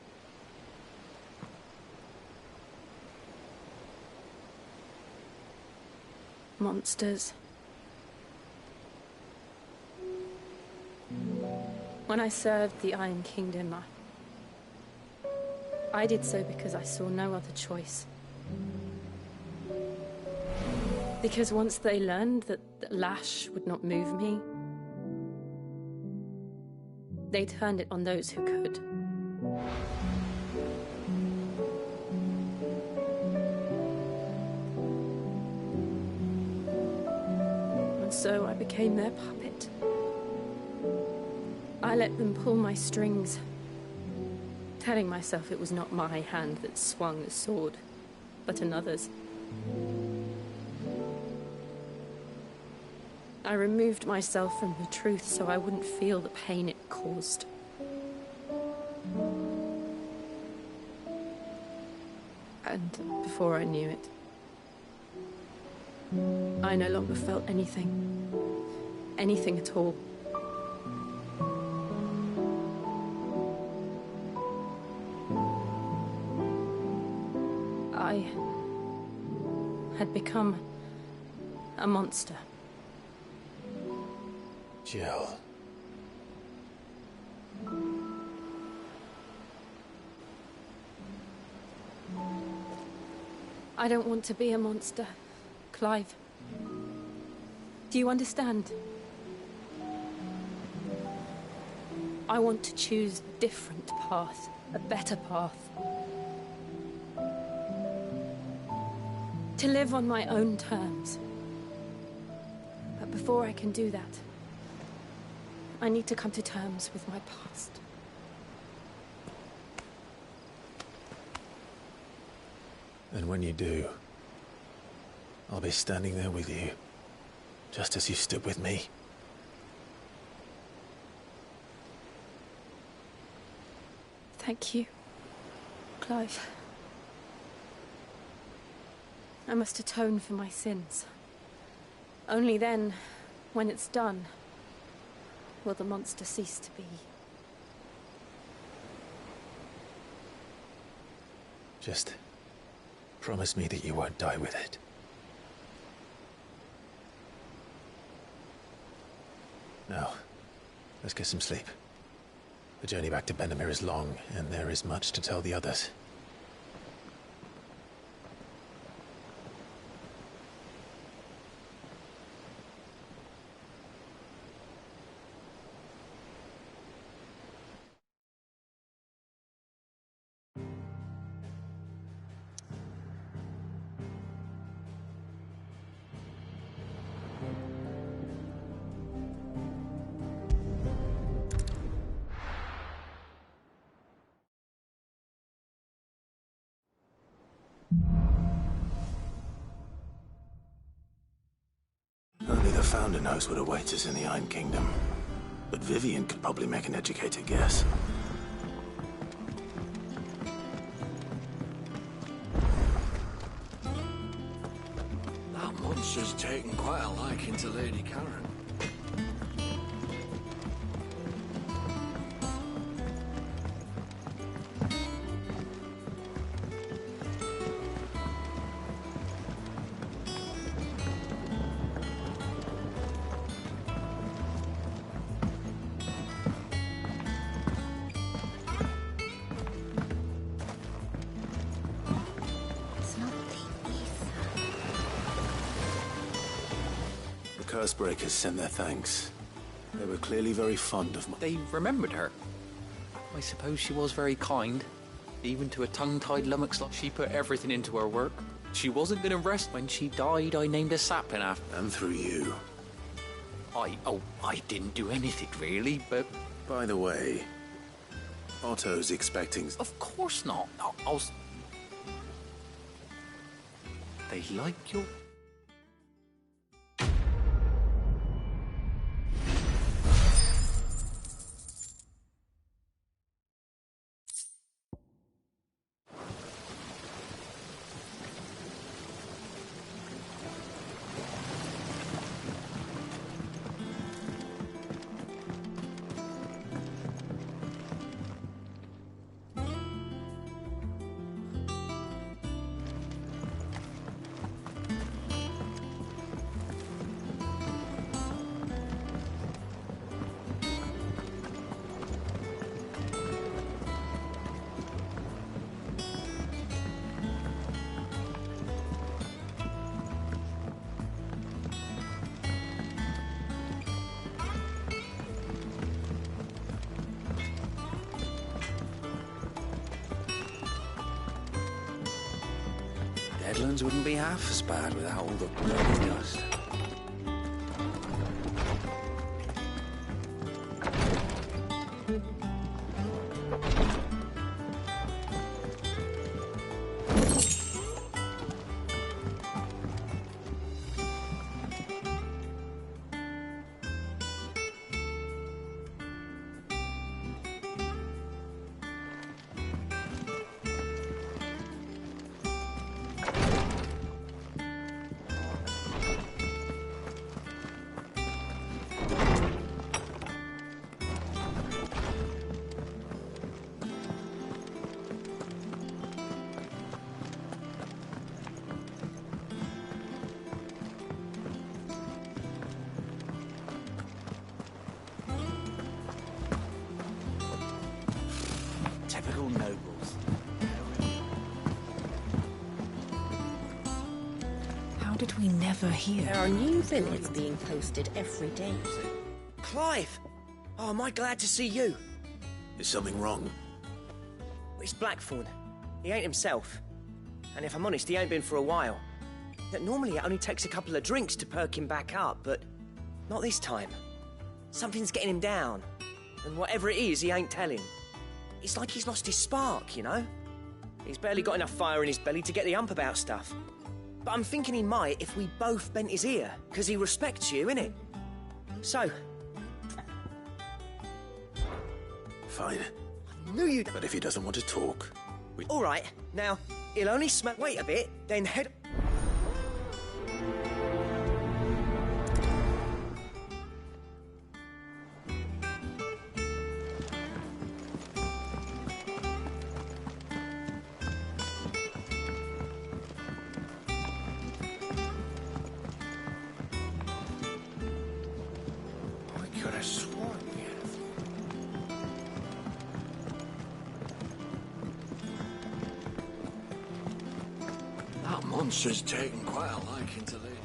Monsters. When I served the Iron Kingdom, I did so because I saw no other choice. Because once they learned that Lash would not move me, they turned it on those who could. so I became their puppet. I let them pull my strings, telling myself it was not my hand that swung the sword, but another's. I removed myself from the truth so I wouldn't feel the pain it caused. And before I knew it, I no longer felt anything. Anything at all. I had become a monster. Jill. I don't want to be a monster, Clive. Do you understand? I want to choose a different path, a better path. To live on my own terms. But before I can do that, I need to come to terms with my past. And when you do, I'll be standing there with you, just as you stood with me. Thank you, Clive. I must atone for my sins. Only then, when it's done, will the monster cease to be. Just promise me that you won't die with it. Now, let's get some sleep. The journey back to Benamir is long, and there is much to tell the others. Only the Founder knows what awaits us in the Iron Kingdom. But Vivian could probably make an educated guess. That monster's taken quite a liking to Lady Karen. Cursebreakers send their thanks. They were clearly very fond of They remembered her. I suppose she was very kind. Even to a tongue-tied lummox like she put everything into her work. She wasn't going to rest. When she died, I named a sapling after. And through you. I didn't do anything really, but... By the way, Otto's expecting... Of course not. They like your... Deadlands wouldn't be half as bad without all the bloody dust. nobles. How did we never hear? There are new villains being posted every day. Clive! Oh, am I glad to see you? Is something wrong? It's Blackthorn. He ain't himself. And if I'm honest, he ain't been for a while. Normally it only takes a couple of drinks to perk him back up, but not this time. Something's getting him down. And whatever it is, he ain't telling. It's like he's lost his spark, you know? He's barely got enough fire in his belly to get the ump about stuff. But I'm thinking he might if we both bent his ear, because he respects you, innit? So... Fine. I knew you'd... But if he doesn't want to talk... All right, now, he'll only smell... Wait a bit, then head... That monster's taken quite a liking to Lady.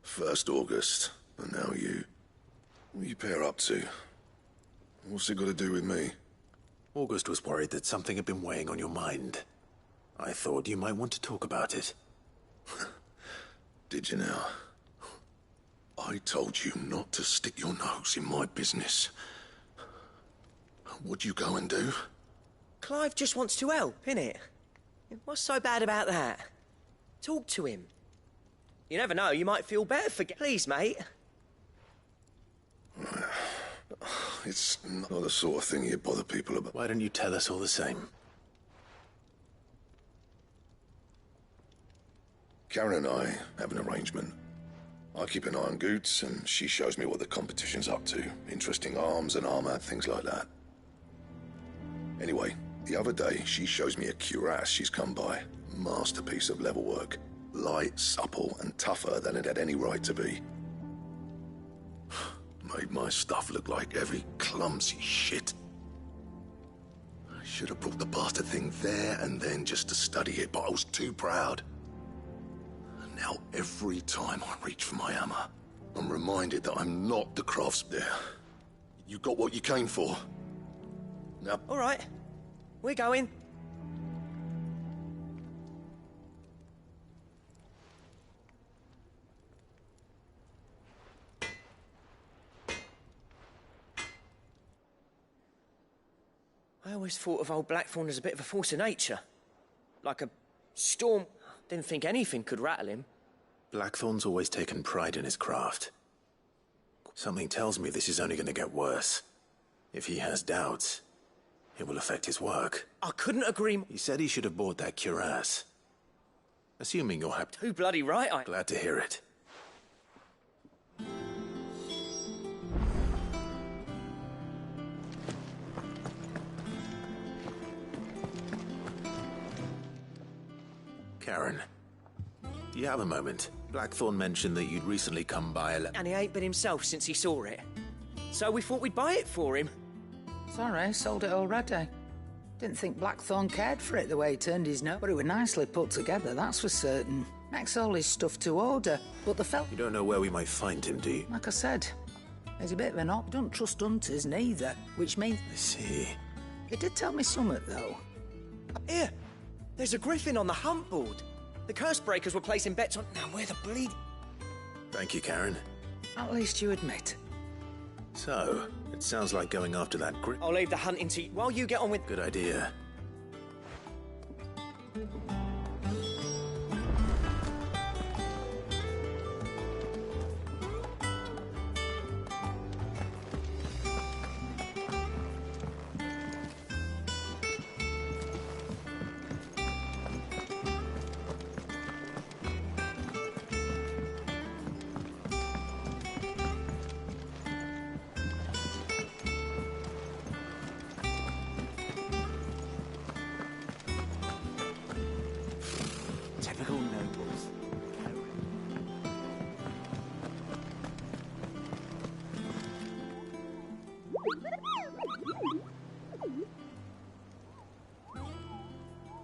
First August, and now you. What are you pair up to? What's it got to do with me? August was worried that something had been weighing on your mind. I thought you might want to talk about it. Did you now? I told you not to stick your nose in my business. What'd you go and do? Clive just wants to help, innit? What's so bad about that? Talk to him. You never know, you might feel better for... Please, mate. It's not the sort of thing you bother people about. Why don't you tell us all the same? Karen and I have an arrangement. I keep an eye on Goots, and she shows me what the competition's up to. Interesting arms and armor, things like that. Anyway, the other day, she shows me a cuirass she's come by. Masterpiece of level work. Light, supple, and tougher than it had any right to be. Made my stuff look like every clumsy shit. I should have brought the bastard thing there and then just to study it, but I was too proud. And now every time I reach for my hammer, I'm reminded that I'm not the craftsman. There. You got what you came for. Now... All right. We're going. I always thought of old Blackthorn as a bit of a force of nature. Like a storm. Didn't think anything could rattle him. Blackthorn's always taken pride in his craft. Something tells me this is only going to get worse. If he has doubts, it will affect his work. I couldn't agree more. He said he should have bought that cuirass. Assuming you're happy. Too bloody right, I... Glad to hear it. Karen, do you have a moment? Blackthorn mentioned that you'd recently come by a... And he ain't been himself since he saw it. So we thought we'd buy it for him. Sorry, sold it already. Didn't think Blackthorn cared for it the way he turned his nose, but it was nicely put together, that's for certain. Makes all his stuff to order, but the felt... You don't know where we might find him, do you? Like I said, he's a bit of an op. Don't trust hunters neither, which means... I see. He did tell me something, though. Here, there's a griffin on the hunt board. The curse breakers were placing bets on... Now, where the bleed... Thank you, Karen. At least you admit. So, it sounds like going after that grip. I'll leave the hunting to you while you get on with... Good idea. Typical nobles.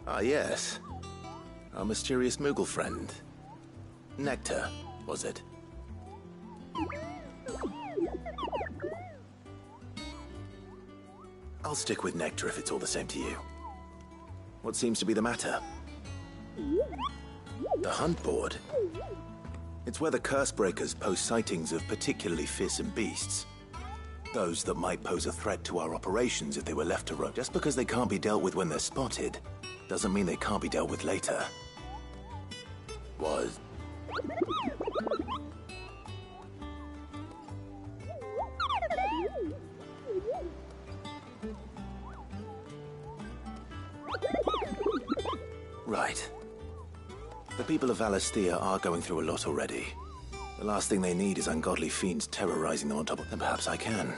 Ah, yes. Our mysterious Moogle friend. Nectar, was it? I'll stick with Nectar if it's all the same to you. What seems to be the matter? The hunt board? It's where the Cursebreakers post sightings of particularly fearsome beasts. Those that might pose a threat to our operations if they were left to roam. Just because they can't be dealt with when they're spotted, doesn't mean they can't be dealt with later. Was... Right. The people of Valisthea are going through a lot already. The last thing they need is ungodly fiends terrorizing them on top of them. Perhaps I can.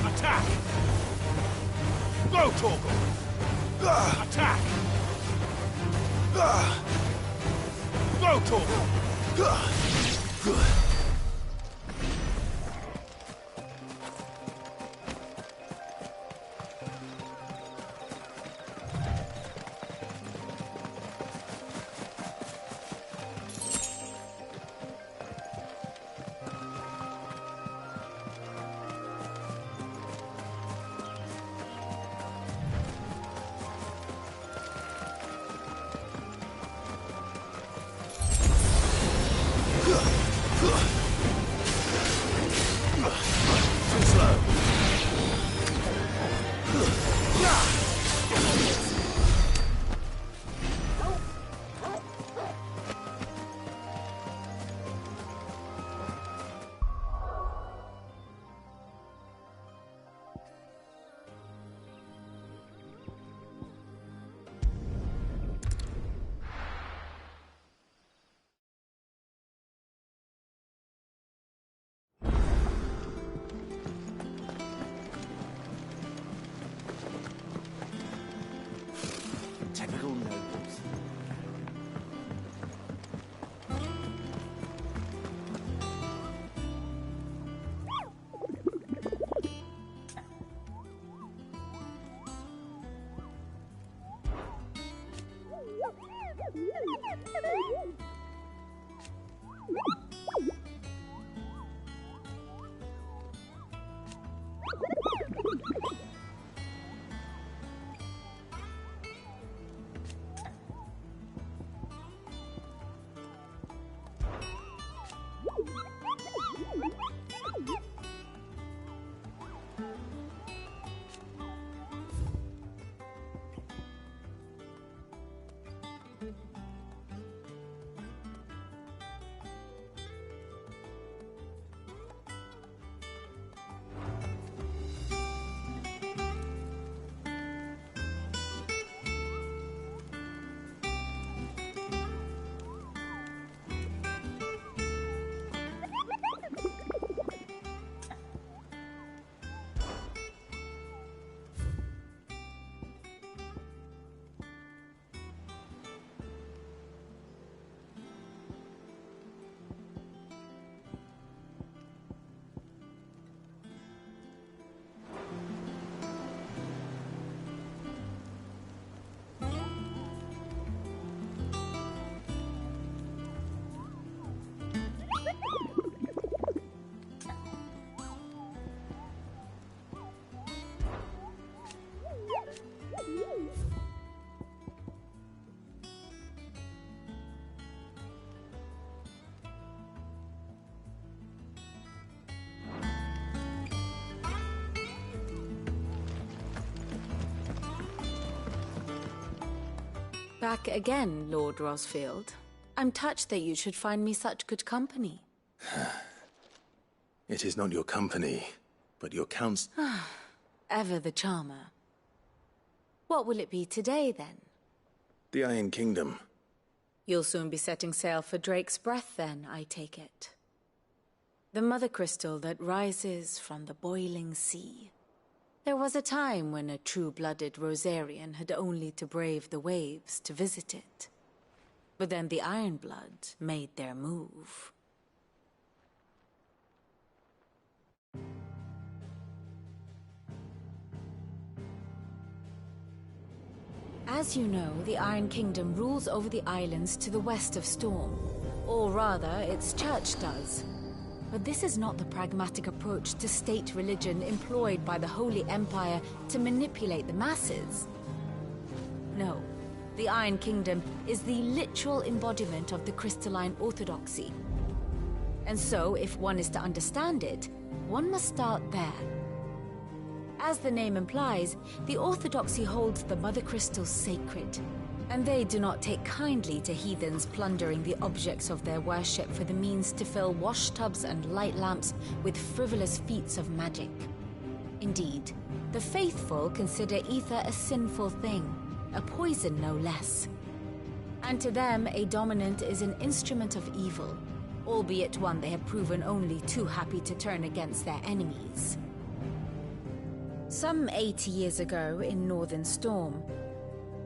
Attack! Go, Torgal! Attack! Go, Torgal! Ugh! Back again, Lord Rosfield. I'm touched that you should find me such good company. It is not your company, but your counsel. Ever the charmer. What will it be today, then? The Iron Kingdom. You'll soon be setting sail for Drake's Breath, then, I take it. The mother crystal that rises from the boiling sea. There was a time when a true-blooded Rosarian had only to brave the waves to visit it. But then the Ironblood made their move. As you know, the Iron Kingdom rules over the islands to the west of Storm. Or rather, its church does. But this is not the pragmatic approach to state religion employed by the Holy Empire to manipulate the masses. No, the Iron Kingdom is the literal embodiment of the crystalline orthodoxy. And so, if one is to understand it, one must start there. As the name implies, the orthodoxy holds the mother crystals sacred, and they do not take kindly to heathens plundering the objects of their worship for the means to fill washtubs and light lamps with frivolous feats of magic. Indeed, the faithful consider ether a sinful thing, a poison no less. And to them, a dominant is an instrument of evil, albeit one they have proven only too happy to turn against their enemies. Some 80 years ago, in Northern Storm,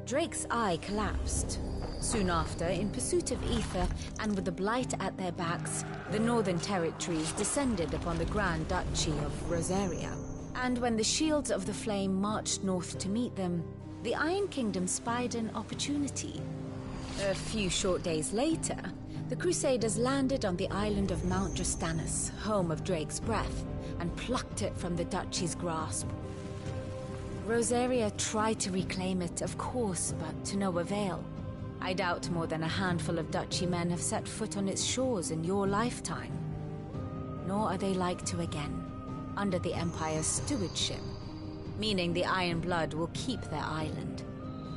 Drake's eye collapsed. Soon after, in pursuit of ether, and with the Blight at their backs, the Northern Territories descended upon the Grand Duchy of Rosaria. And when the Shields of the Flame marched north to meet them, the Iron Kingdom spied an opportunity. A few short days later, the Crusaders landed on the island of Mount Drastanus, home of Drake's Breath, and plucked it from the Duchy's grasp. Rosaria tried to reclaim it, of course, but to no avail. I doubt more than a handful of Duchy men have set foot on its shores in your lifetime. Nor are they like to again, under the Empire's stewardship, meaning the Iron Blood will keep their island,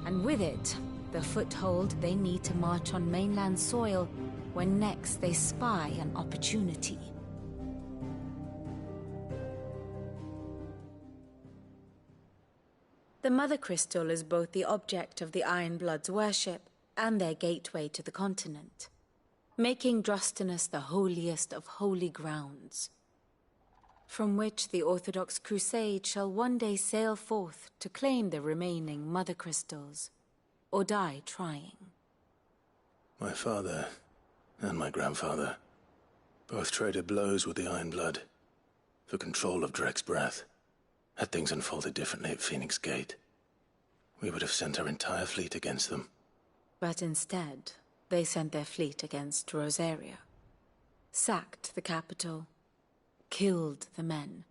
and with it, the foothold they need to march on mainland soil when next they spy an opportunity. The Mother Crystal is both the object of the Iron Blood's worship and their gateway to the continent, making Drastanus the holiest of holy grounds, from which the Orthodox Crusade shall one day sail forth to claim the remaining Mother Crystals, or die trying. My father and my grandfather both traded blows with the Iron Blood for control of Drake's Breath. Had things unfolded differently at Phoenix Gate, we would have sent our entire fleet against them. But instead, they sent their fleet against Rosaria, sacked the capital, killed the men,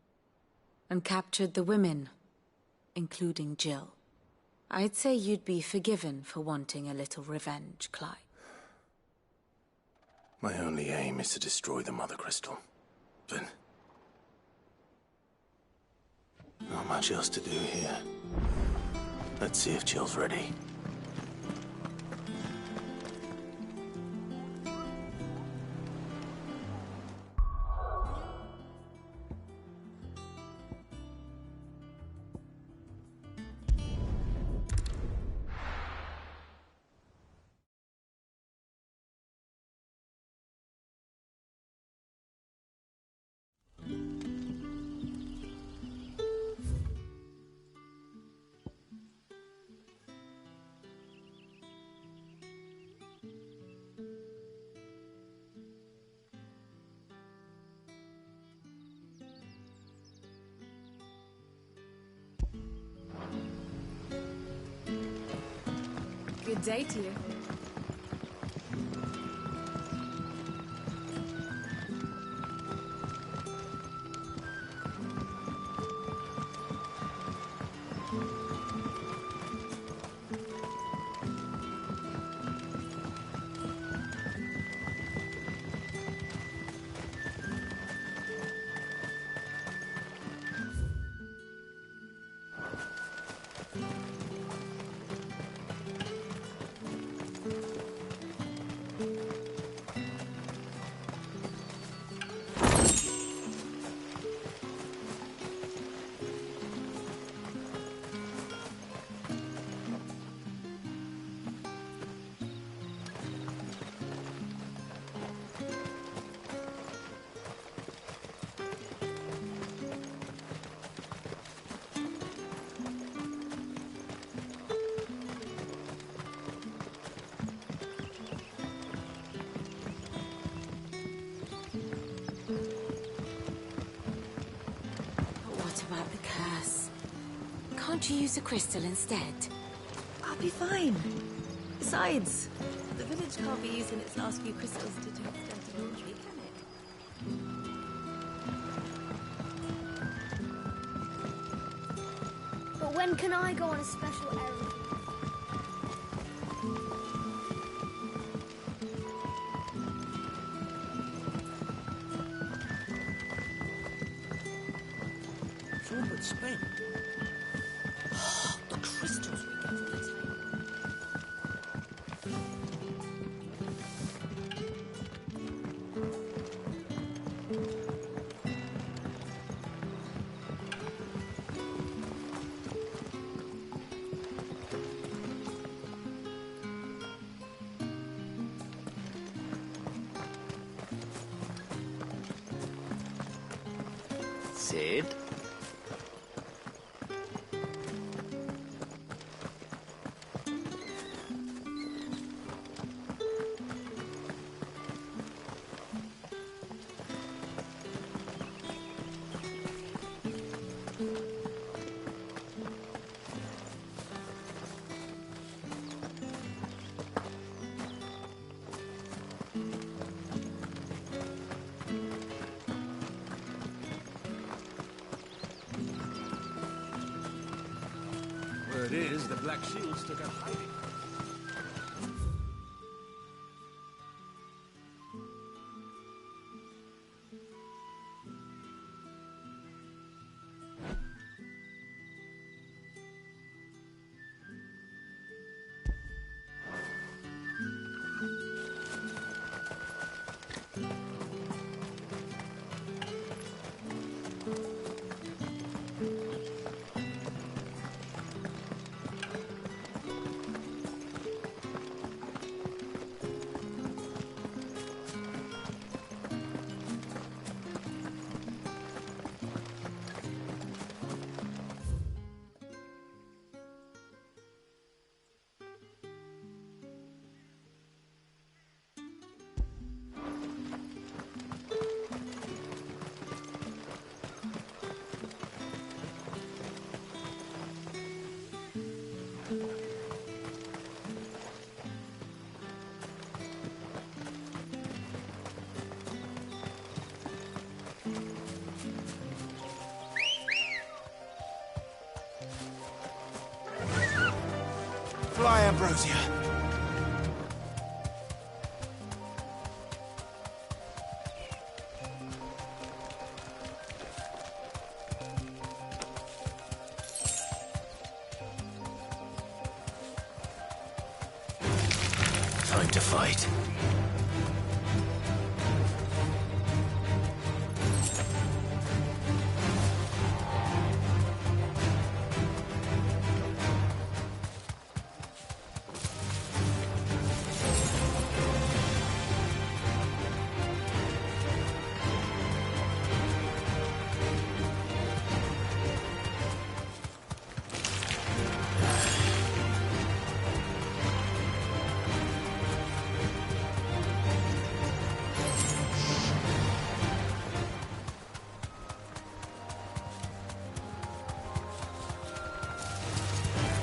and captured the women, including Jill. I'd say you'd be forgiven for wanting a little revenge, Clyde. My only aim is to destroy the Mother Crystal, but not much else to do here. Let's see if Jill's ready. Good day to you. Won't you use a crystal instead? I'll be fine. Besides, the village can't be using its last few crystals to do its dirty laundry, can it? But when can I go on a special errand? All but spent. The crystals we get from the table. Sid? Word is, the Black Shields took a hiding. Fly, Ambrosia. Time to fight.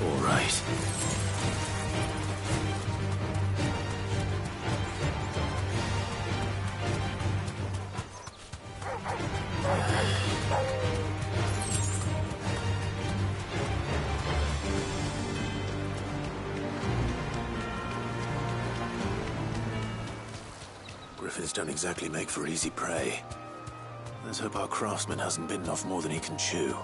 All right. Griffins don't exactly make for easy prey. Let's hope our craftsman hasn't bitten off more than he can chew.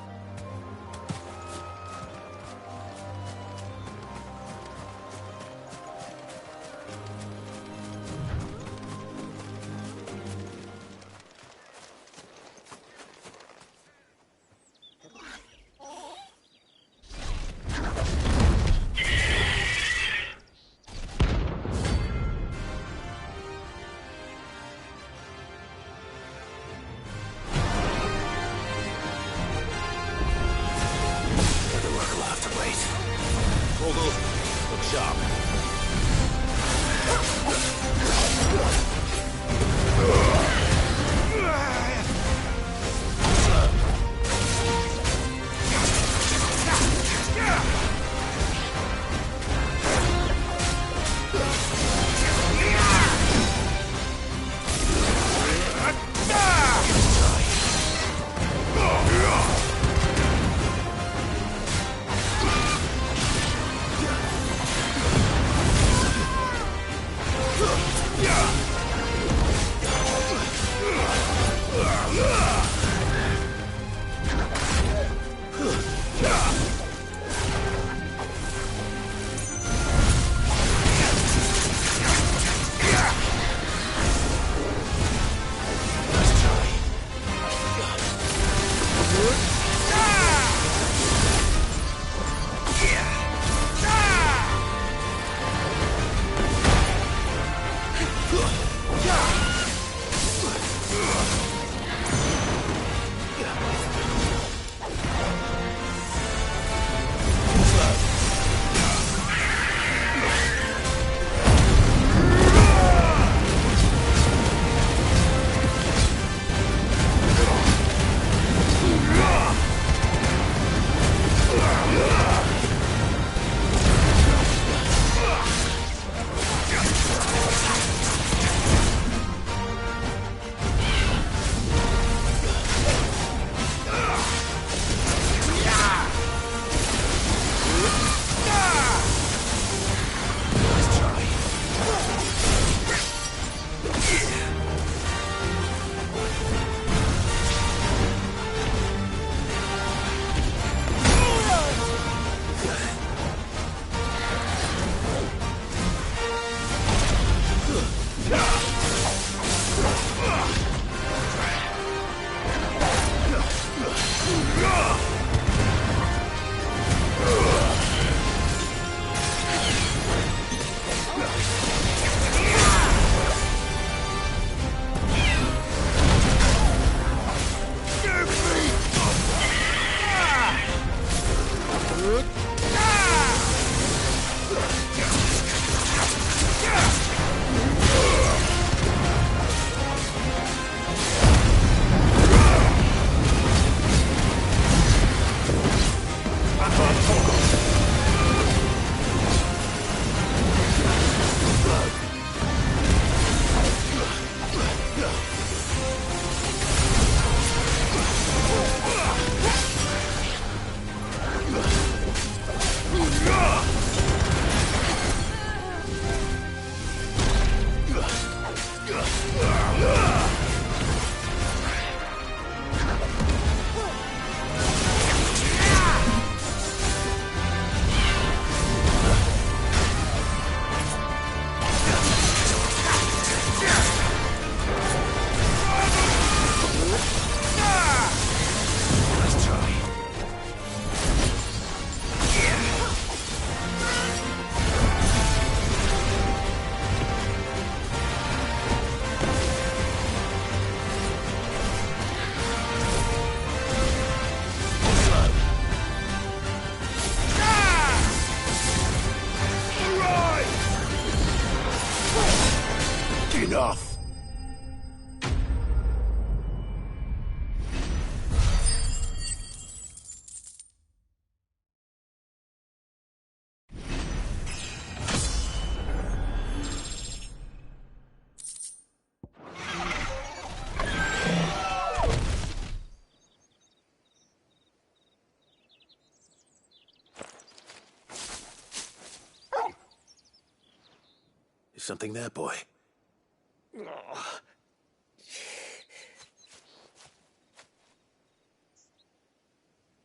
Something there, boy?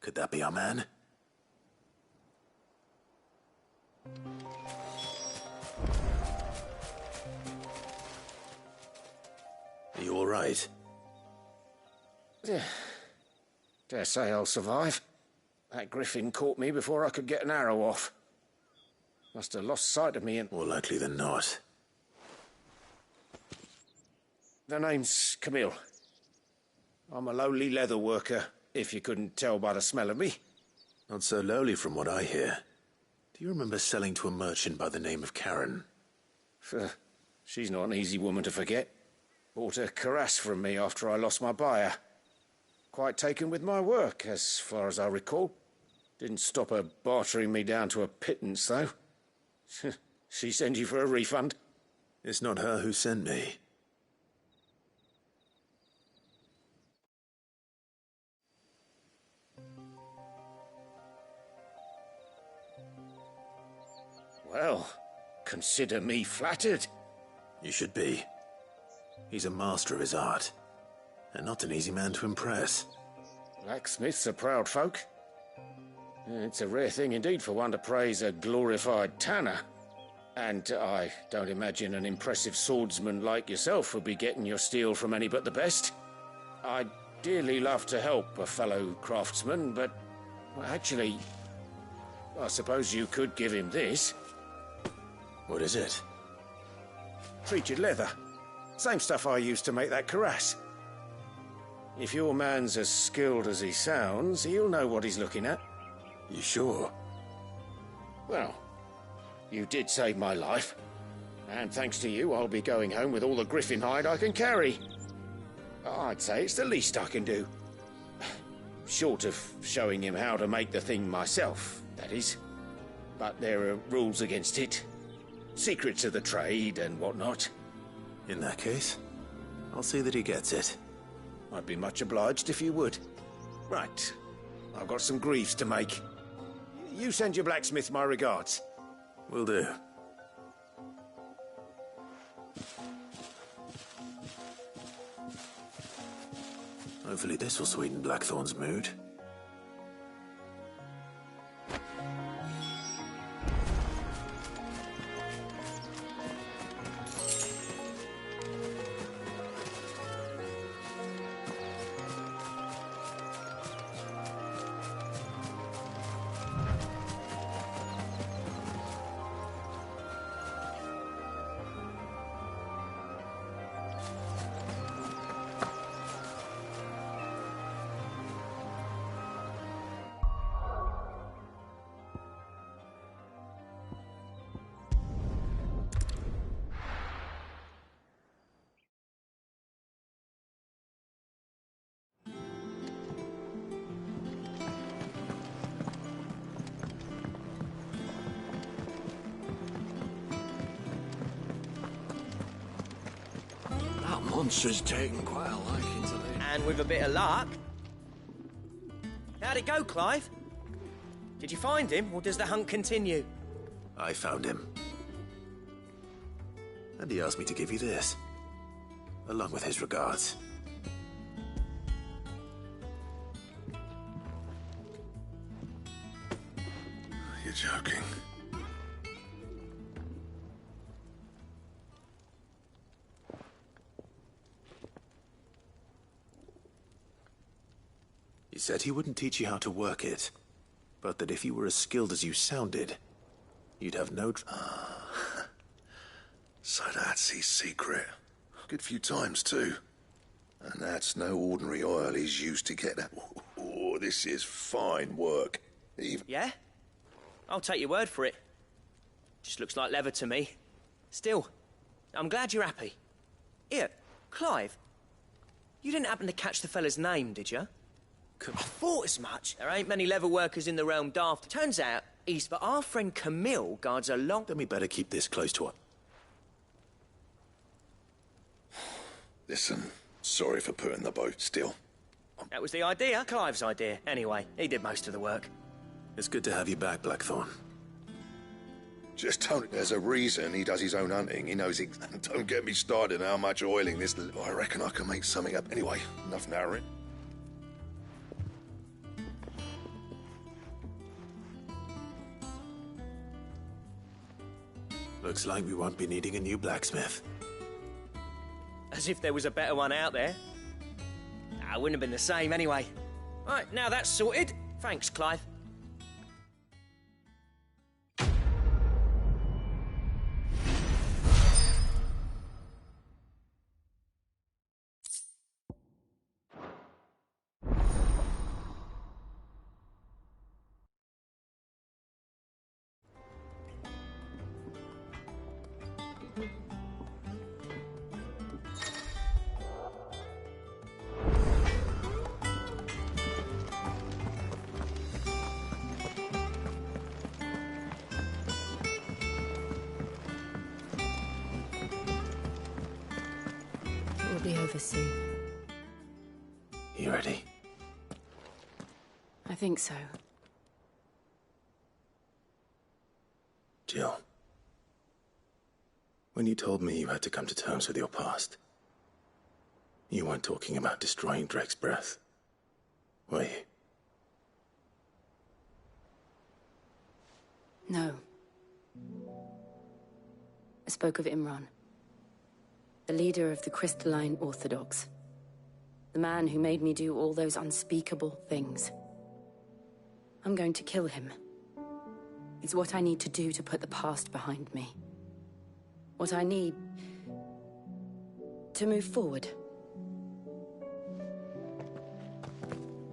Could that be our man? Are you all right? Dare say I'll survive. That griffin caught me before I could get an arrow off. Must have lost sight of me and... More likely than not. The name's Camille. I'm a lowly leather worker, if you couldn't tell by the smell of me. Not so lowly from what I hear. Do you remember selling to a merchant by the name of Karen? She's not an easy woman to forget. Bought a cuirass from me after I lost my buyer. Quite taken with my work, as far as I recall. Didn't stop her bartering me down to a pittance, though. She sent you for a refund? It's not her who sent me. Well, consider me flattered. You should be. He's a master of his art, and not an easy man to impress. Blacksmiths are proud folk. It's a rare thing indeed for one to praise a glorified tanner. And I don't imagine an impressive swordsman like yourself would be getting your steel from any but the best. I'd dearly love to help a fellow craftsman, but... well, actually, I suppose you could give him this. What is it? Treated leather. Same stuff I used to make that cuirass. If your man's as skilled as he sounds, he'll know what he's looking at. You sure? Well, you did save my life. And thanks to you, I'll be going home with all the griffin hide I can carry. I'd say it's the least I can do. Short of showing him how to make the thing myself, that is. But there are rules against it. Secrets of the trade and whatnot. In that case, I'll see that he gets it. I'd be much obliged if you would. Right. I've got some greaves to make. You send your blacksmith my regards. Will do. Hopefully this will sweeten Blackthorn's mood. Monster's taken quite a liking to me. And with a bit of luck. How'd it go, Clive? Did you find him, or does the hunt continue? I found him. And he asked me to give you this, along with his regards. You're joking. He said he wouldn't teach you how to work it, but that if you were as skilled as you sounded, you'd have no So that's his secret. Good few times, too. And that's no ordinary oil he's used to get that. Oh, this is fine work. Yeah? I'll take your word for it. Just looks like leather to me. Still, I'm glad you're happy. Here, Clive, you didn't happen to catch the fella's name, did you? I thought as much. There ain't many leather workers in the realm daft. Turns out, but our friend Camille guards a long... Then we better keep this close to her. Listen, sorry for putting the boat still. That was the idea. Clive's idea. Anyway, he did most of the work. It's good to have you back, Blackthorn. Just don't. There's a reason he does his own hunting. He knows don't get me started on how much oiling this. I reckon I can make something up. Anyway, enough narrowing. Looks like we won't be needing a new blacksmith. As if there was a better one out there. Nah, it wouldn't have been the same anyway. Right, now that's sorted. Thanks, Clive. Be over soon. You ready? I think so. Jill, when you told me you had to come to terms with your past, you weren't talking about destroying Drake's breath, were you? No. I spoke of Imran. The leader of the Crystalline Orthodox. The man who made me do all those unspeakable things. I'm going to kill him. It's what I need to do to put the past behind me. What I need to move forward.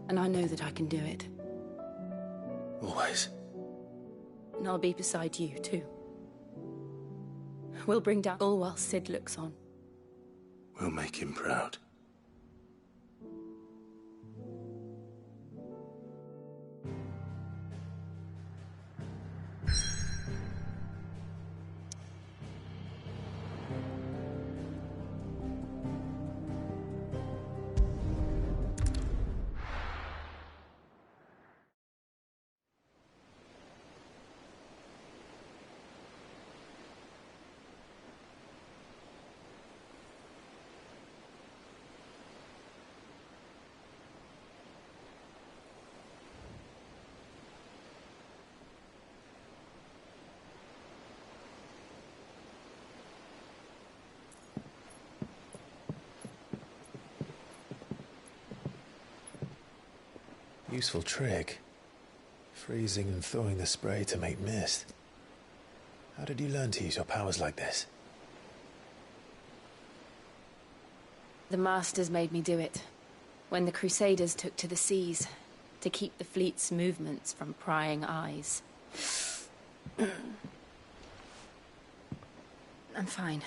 And I know that I can do it. Always. And I'll be beside you, too. We'll bring down all while Sid looks on. We'll make him proud. Useful trick. Freezing and thawing the spray to make mist. How did you learn to use your powers like this? The Masters made me do it. When the Crusaders took to the seas, to keep the fleet's movements from prying eyes. I'm fine.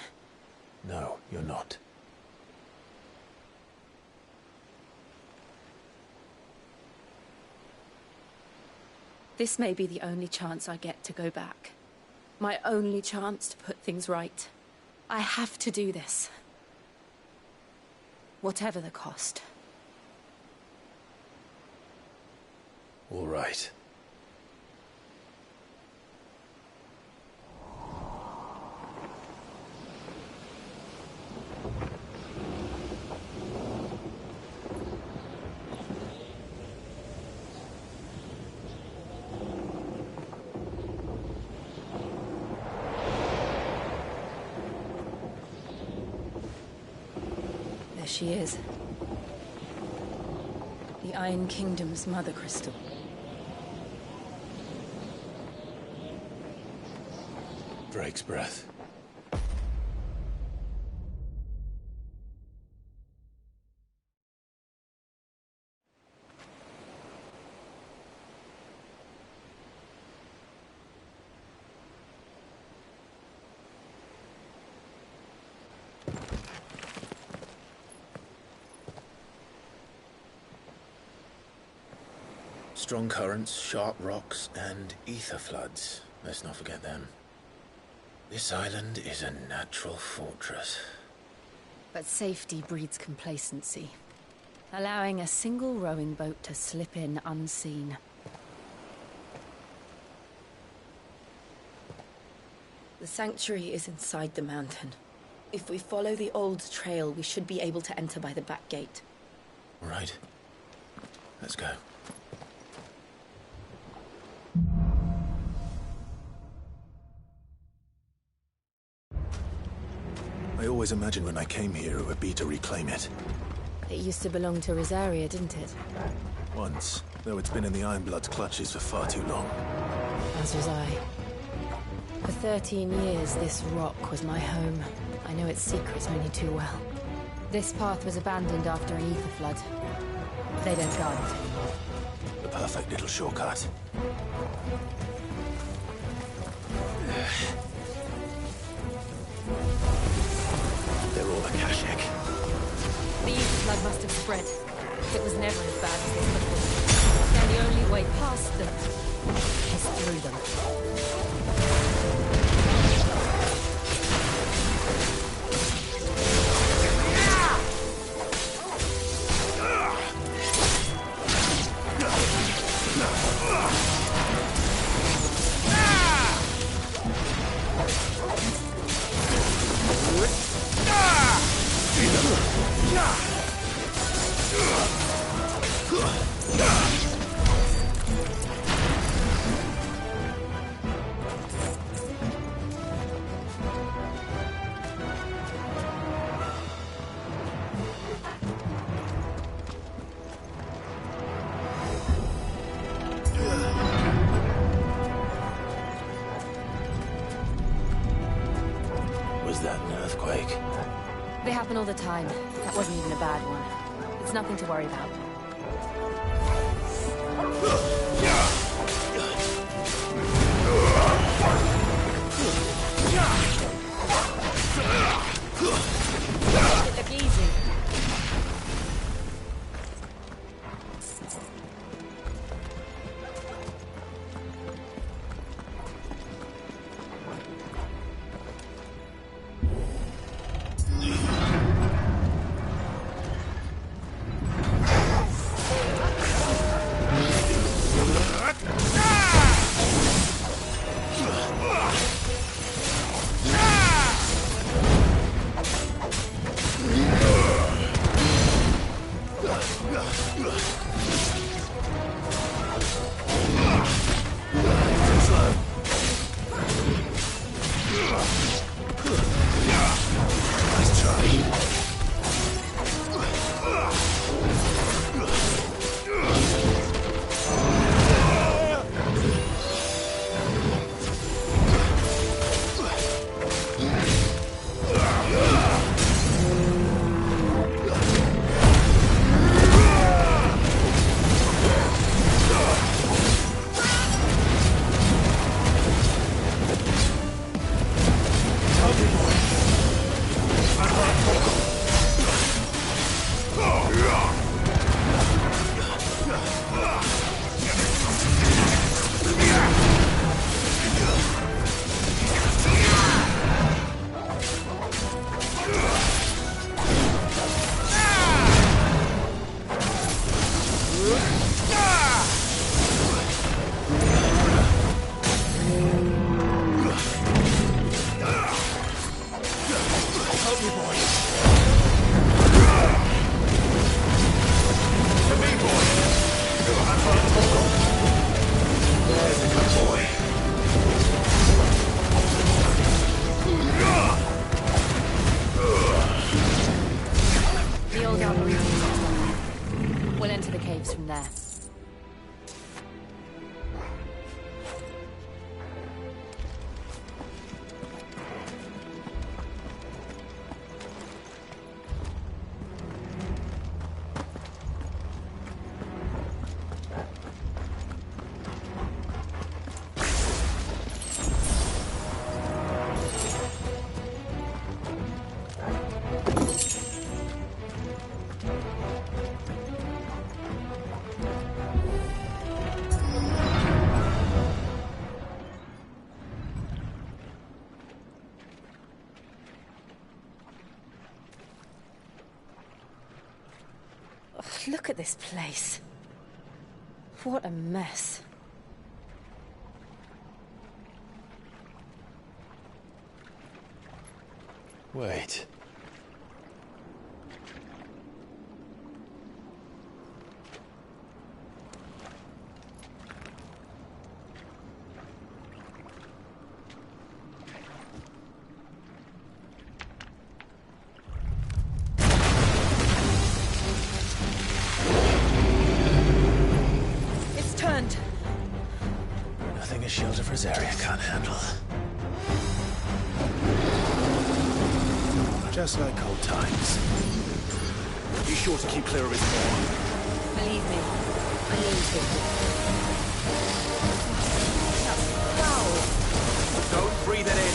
No, you're not. This may be the only chance I get to go back. My only chance to put things right. I have to do this. Whatever the cost. All right. There she is. The Iron Kingdom's mother crystal. Drake's breath. Strong currents, sharp rocks, and ether floods. Let's not forget them. This island is a natural fortress. But safety breeds complacency. Allowing a single rowing boat to slip in unseen. The sanctuary is inside the mountain. If we follow the old trail, we should be able to enter by the back gate. All right. Let's go. I always imagined when I came here it would be to reclaim it. It used to belong to Rosaria, didn't it? Once, though it's been in the Ironblood's clutches for far too long. As was I. For 13 years, this rock was my home. I know its secrets only too well. This path was abandoned after an ether flood. They don't guard it anymore. The perfect little shortcut. They're all Akashic. The ether flood must have spread. It was never as bad as this before. And the only way past them is through them. Was that an earthquake? They happen all the time. That wasn't even a bad one. It's nothing to worry about. It look easy. We'll enter the caves from there. Look at this place. What a mess. Wait. It's turned. Nothing a shield of Rosaria can't handle. Just like old times. Be sure to keep clear of his paw. Believe me, I know you That's foul. Don't breathe it in.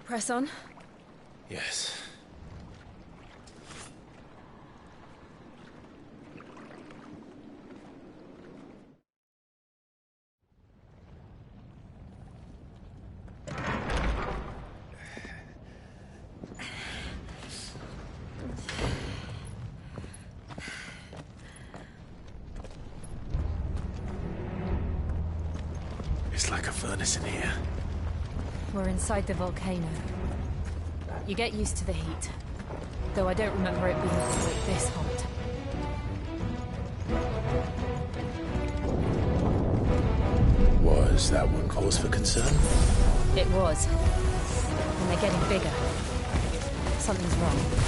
Press on? Yes. It's like a furnace in here. We're inside the volcano. You get used to the heat. Though I don't remember it being quite this hot. Was that one cause for concern? It was. And they're getting bigger. Something's wrong.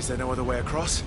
Is there no other way across?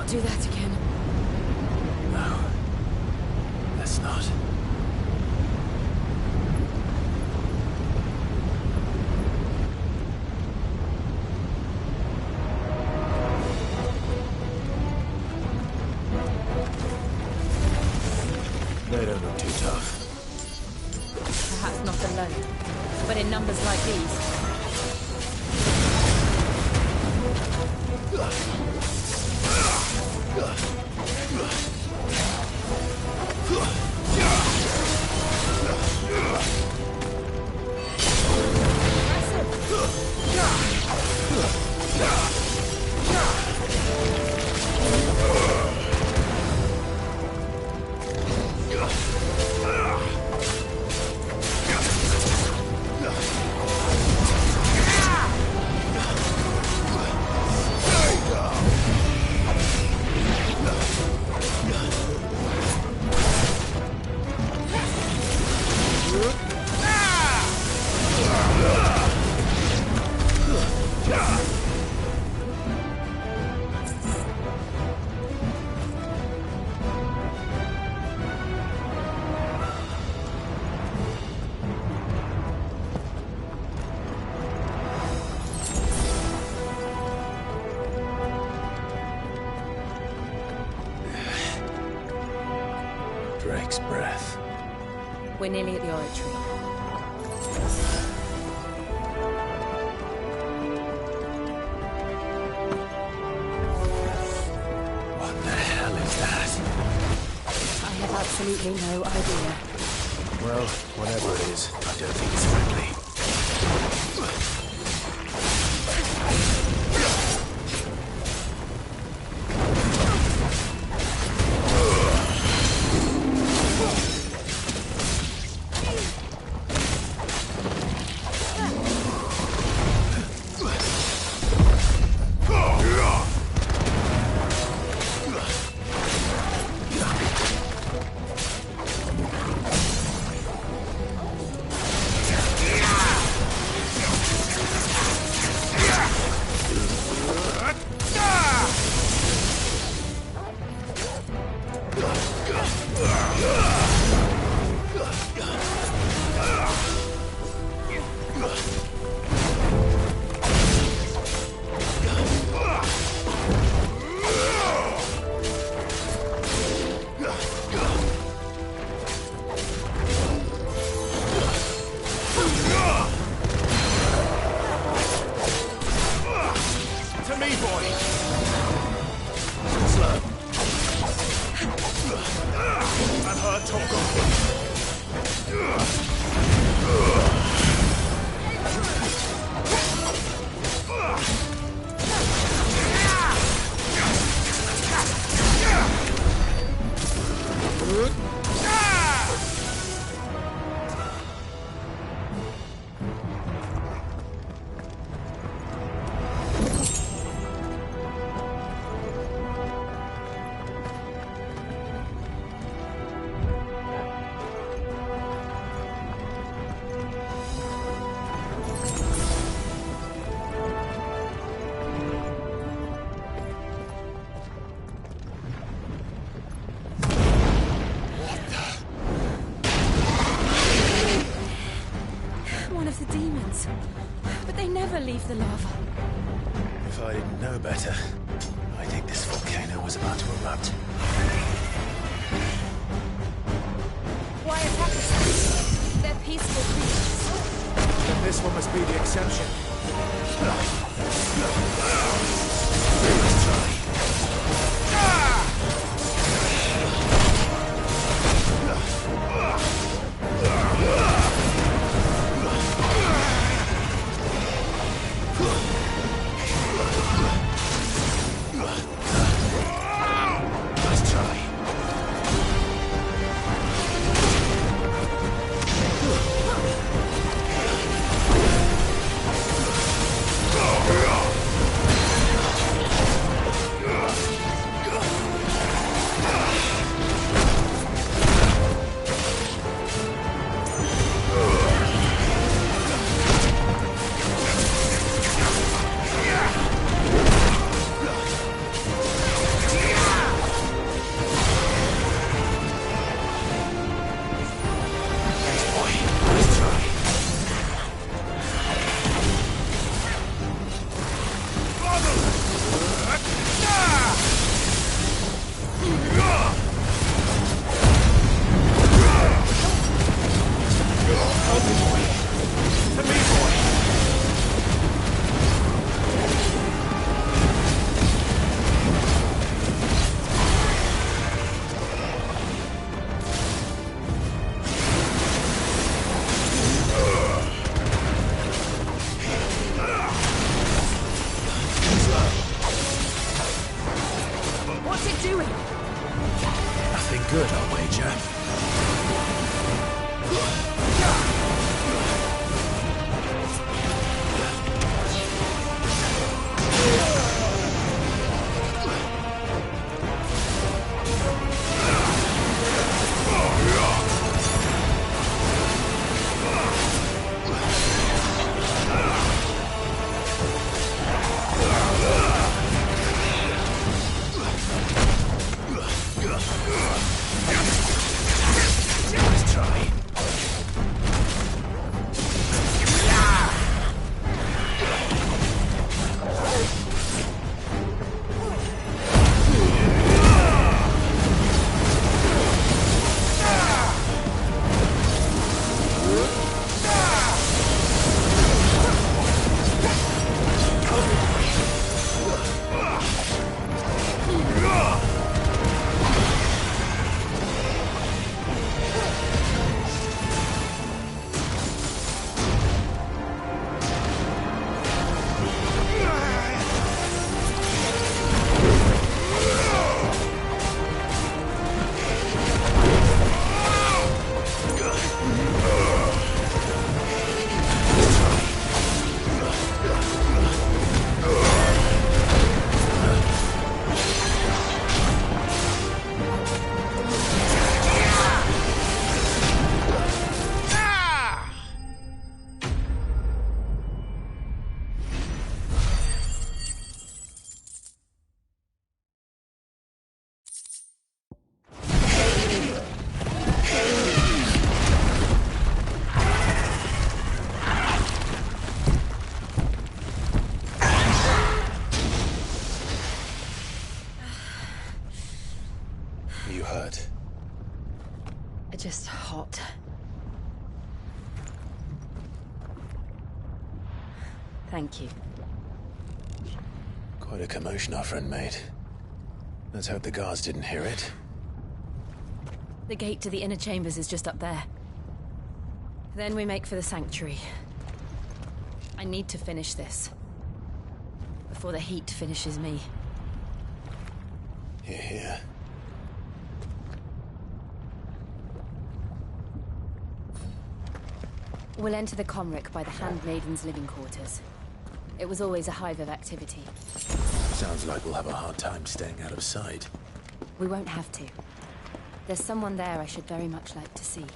Do that again. No. Let's not. They don't look too tough. alone. But in numbers like these... Drake's breath. We're nearly at the oratory. What the hell is that? I have absolutely no idea. Well, whatever it is, I don't think it's friendly. Leave the lava. If I didn't know better, I think this volcano was about to erupt. Why attack us? They're peaceful creatures. Then this one must be the exception. Thank you. Quite a commotion our friend made. Let's hope the guards didn't hear it. The gate to the inner chambers is just up there. Then we make for the sanctuary. I need to finish this. Before the heat finishes me. Hear, hear. We'll enter the Comric by the Handmaiden's living quarters. It was always a hive of activity. Sounds like we'll have a hard time staying out of sight. We won't have to. There's someone there I should very much like to see.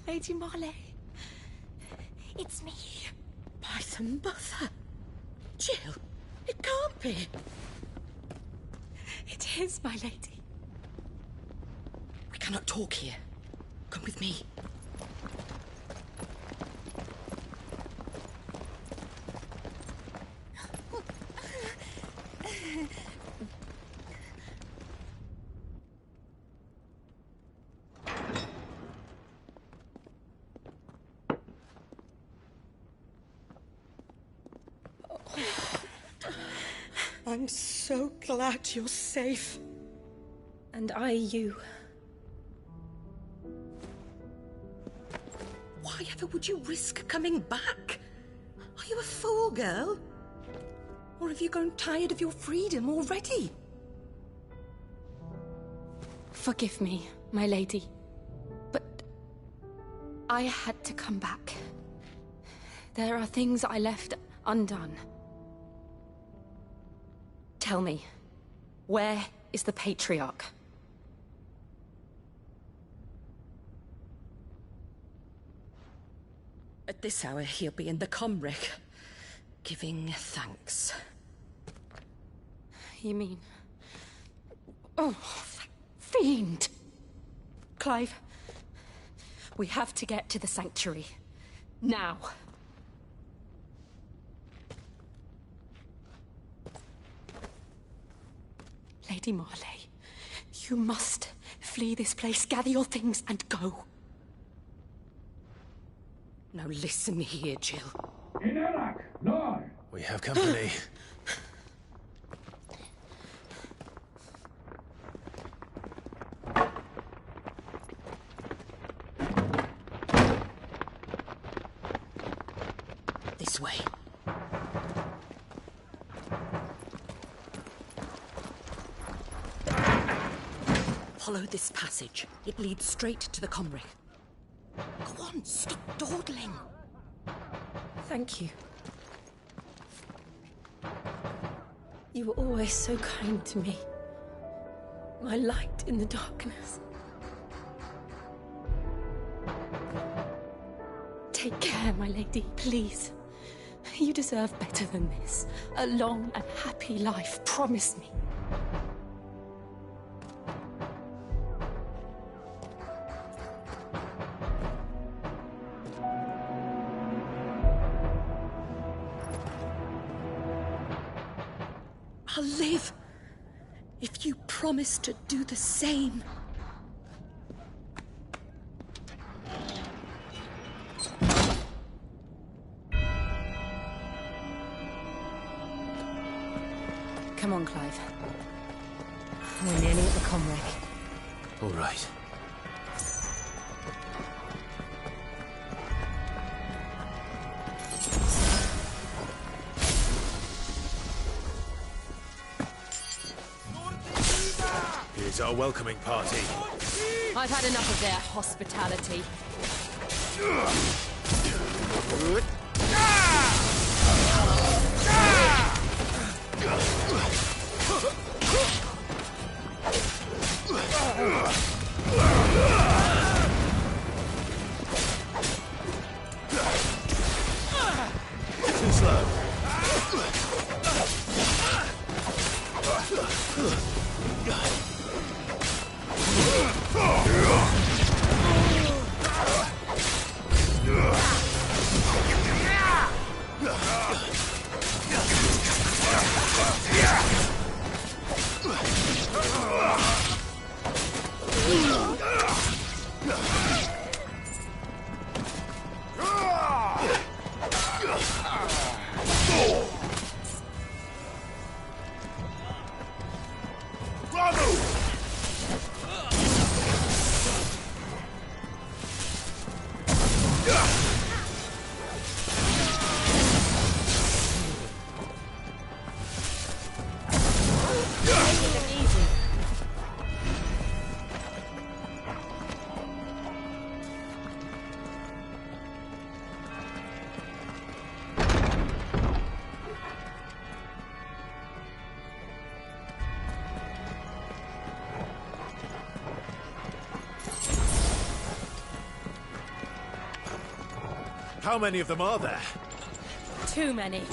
Lady Marley. It's me. By the mother. Jill, it can't be. It is, my lady. We cannot talk here. Come with me. I'm so glad you're safe. And I you. Why ever would you risk coming back? Are you a fool, girl? Or have you grown tired of your freedom already? Forgive me, my lady. But I had to come back. There are things I left undone. Tell me, where is the Patriarch? At this hour, he'll be in the Comric, giving thanks. You mean... Oh, that fiend! Clive, we have to get to the sanctuary. Now. Lady Marley, you must flee this place, gather your things, and go. Now listen here, Jill. We have company. This way. Follow this passage. It leads straight to the Comric. Go on, stop dawdling. Thank you. You were always so kind to me. My light in the darkness. Take care, my lady, please. You deserve better than this. A long and happy life, promise me. I'll live if you promise to do the same. Come on, Clive. We're nearly at the Comric. All right. Here's our welcoming party. I've had enough of their hospitality. Too slow. How many of them are there? Too many.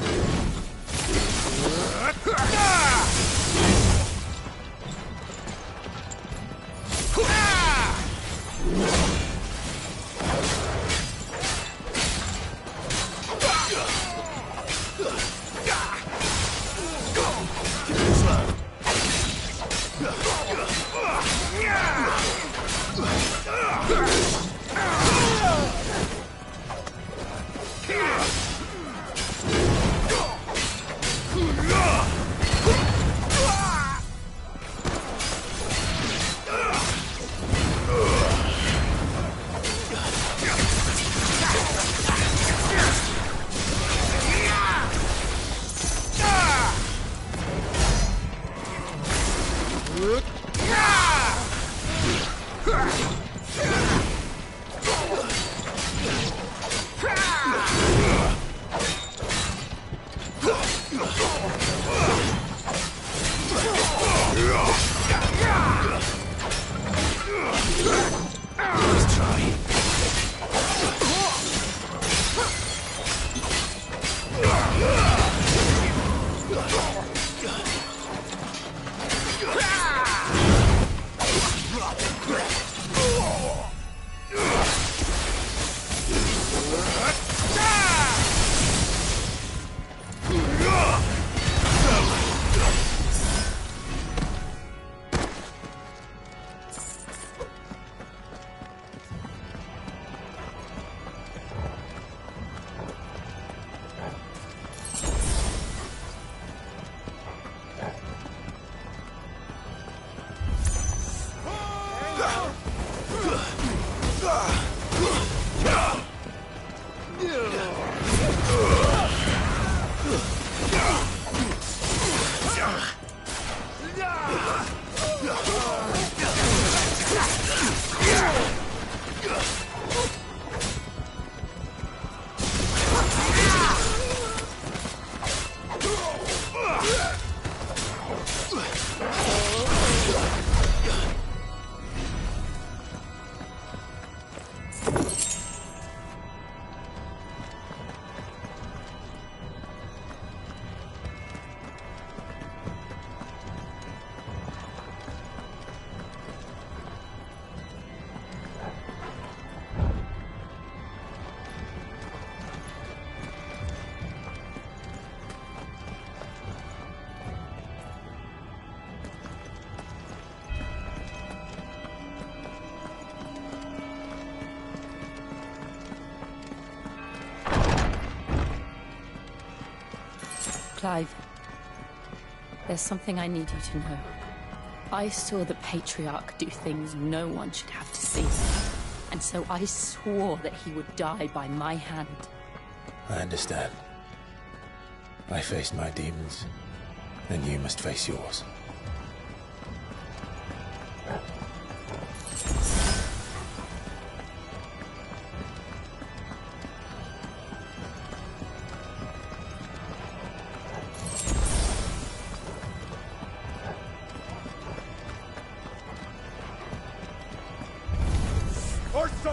Clive, there's something I need you to know. I saw the Patriarch do things no one should have to see. And so I swore that he would die by my hand. I understand. I faced my demons, and you must face yours.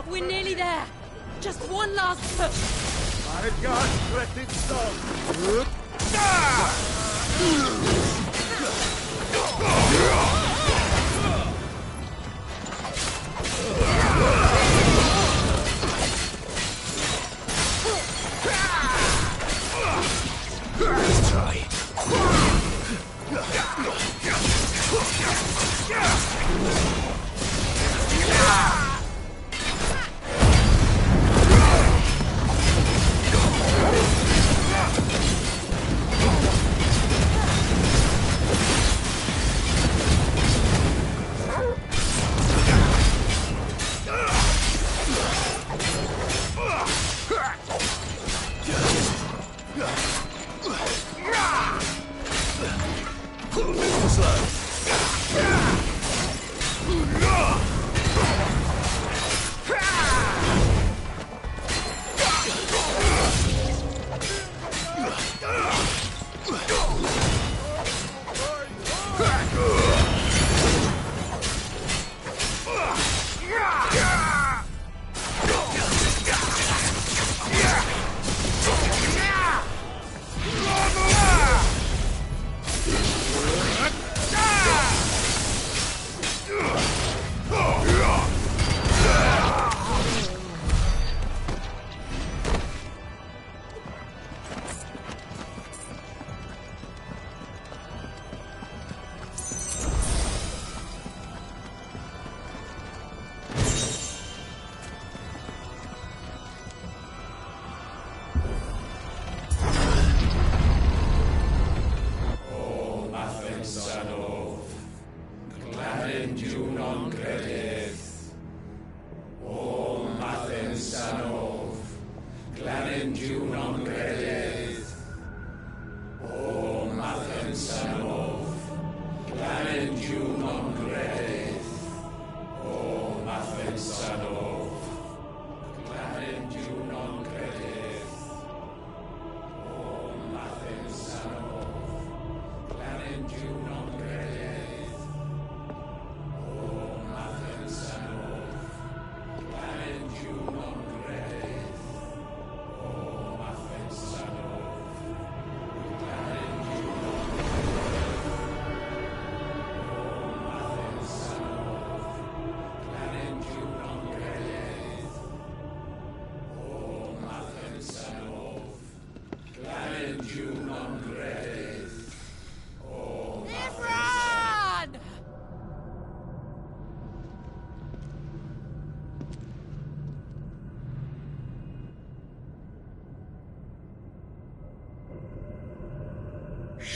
We're nearly there. Just one last push. My God, let it stop. Let's try.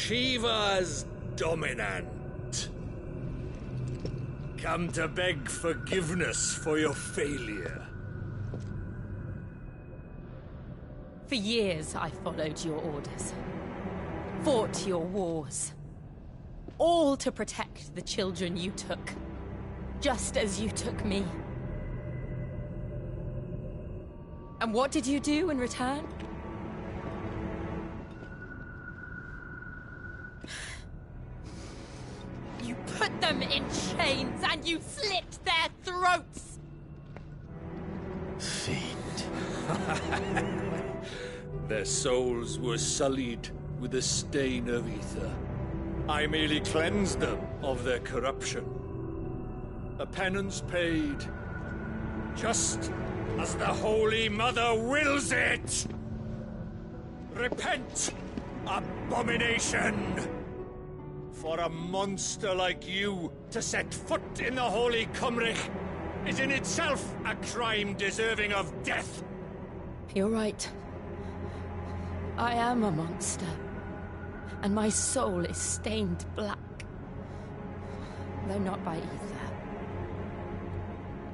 Shiva's dominant. Come to beg forgiveness for your failure. For years, I followed your orders. Fought your wars. All to protect the children you took. Just as you took me. And what did you do in return? You put them in chains and you slit their throats! Fiend. Their souls were sullied with the stain of ether. I merely cleansed them of their corruption. A penance paid, just as the Holy Mother wills it! Repent, abomination! For a monster like you to set foot in the Holy Cymric is in itself a crime deserving of death. You're right. I am a monster. And my soul is stained black. Though not by ether.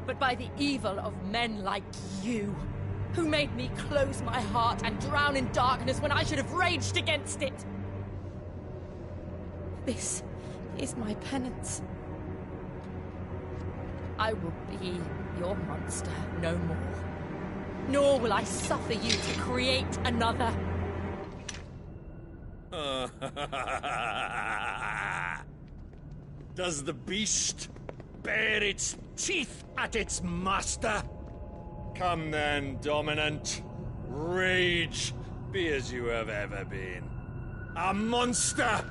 But by the evil of men like you, who made me close my heart and drown in darkness when I should have raged against it. This is my penance. I will be your monster no more. Nor will I suffer you to create another. Does the beast bare its teeth at its master? Come then, Dominant. Rage, be as you have ever been. A monster!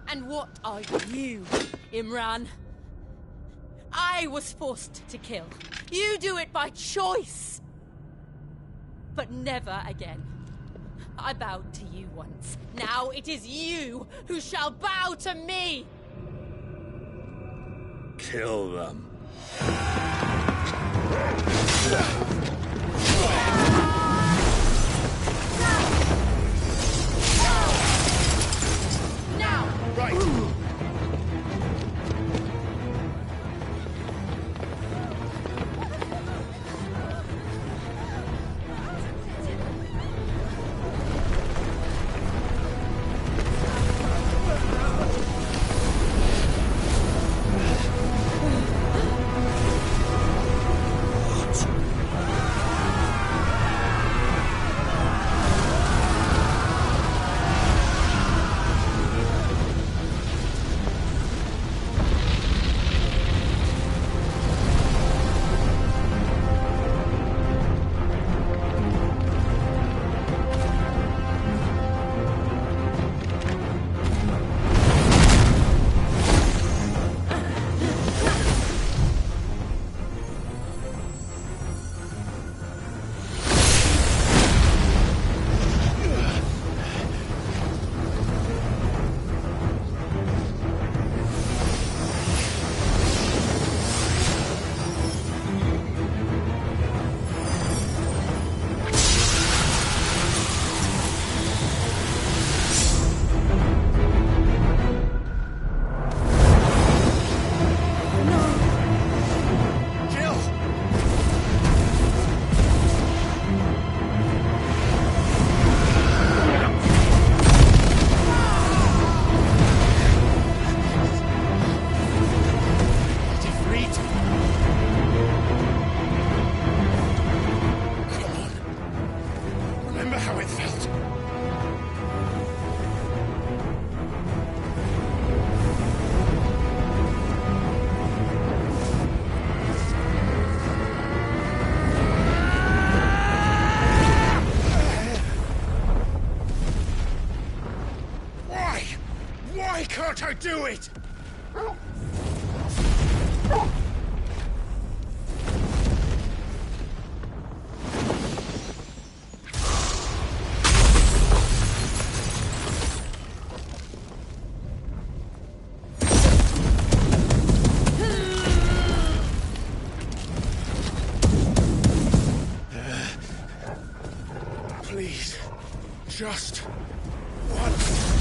And what are you, Imran? I was forced to kill. You do it by choice. But never again. I bowed to you once. Now it is you who shall bow to me! Kill them. Now! Right! Can't I do it? Please, just once.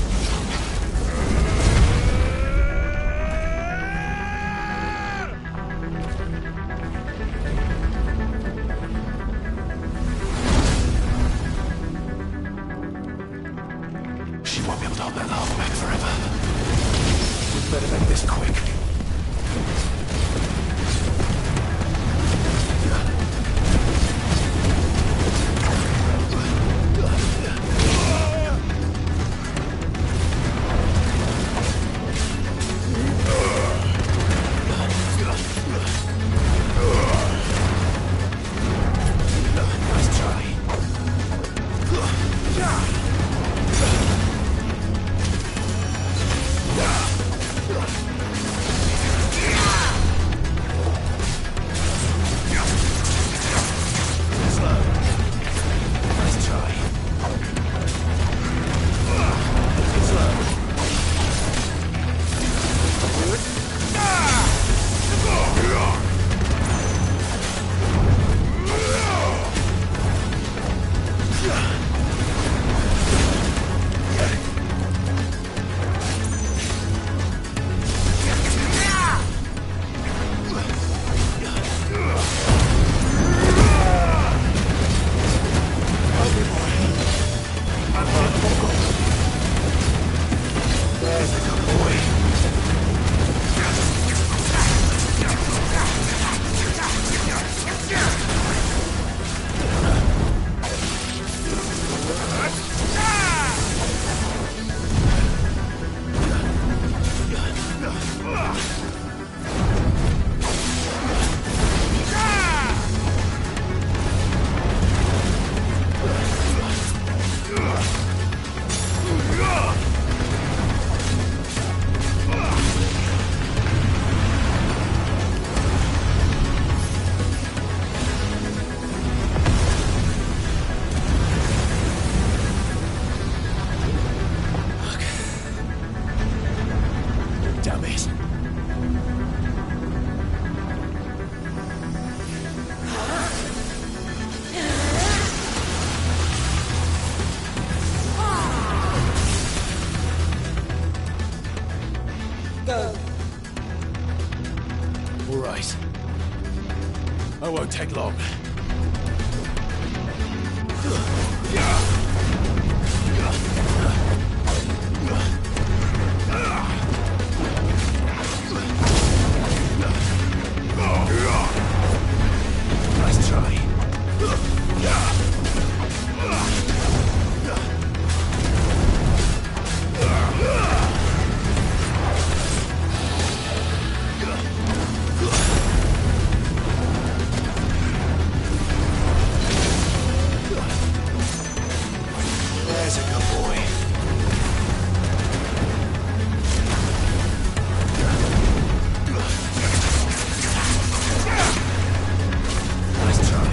right. I won't take long. Nice try. There's a good boy. Nice try.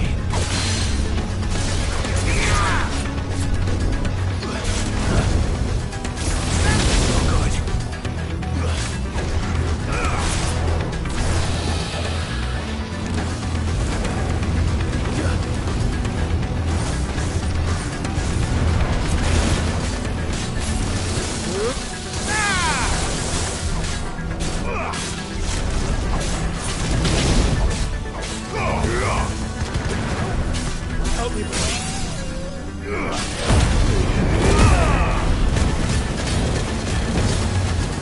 Help me, boy.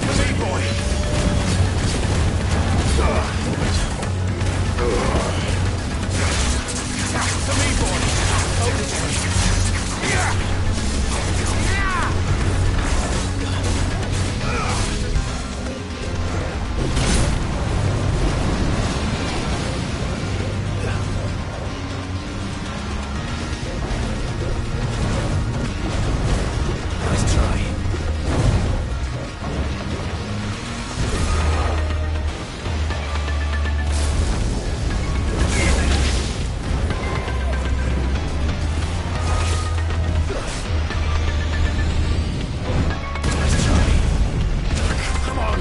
To me, boy. To me, boy. Help me, boy. Nice try. Nice try. Come on.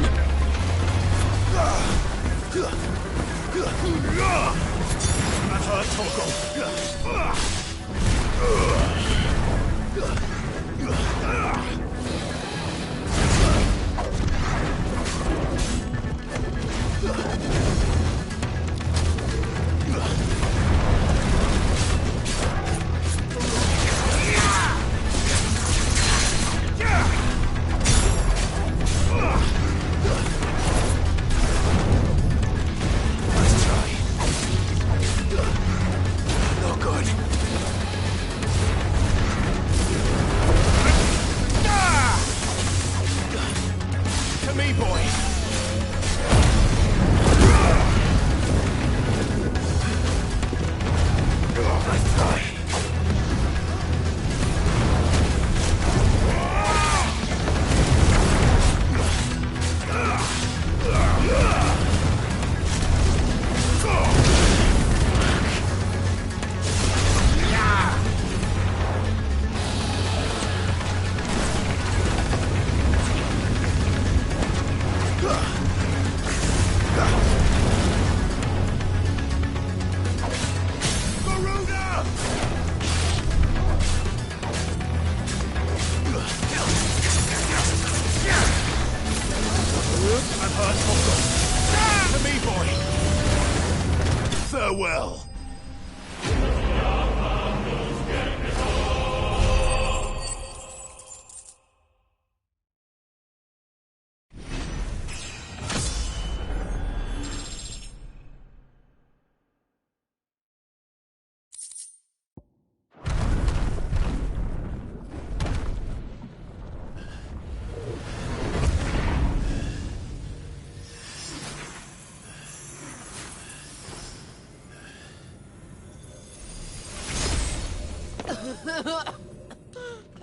That hurt, Torgal. Nice try. No good. To me, boy. Nice try. I'm hurt, Torgal. To me, boy. Farewell.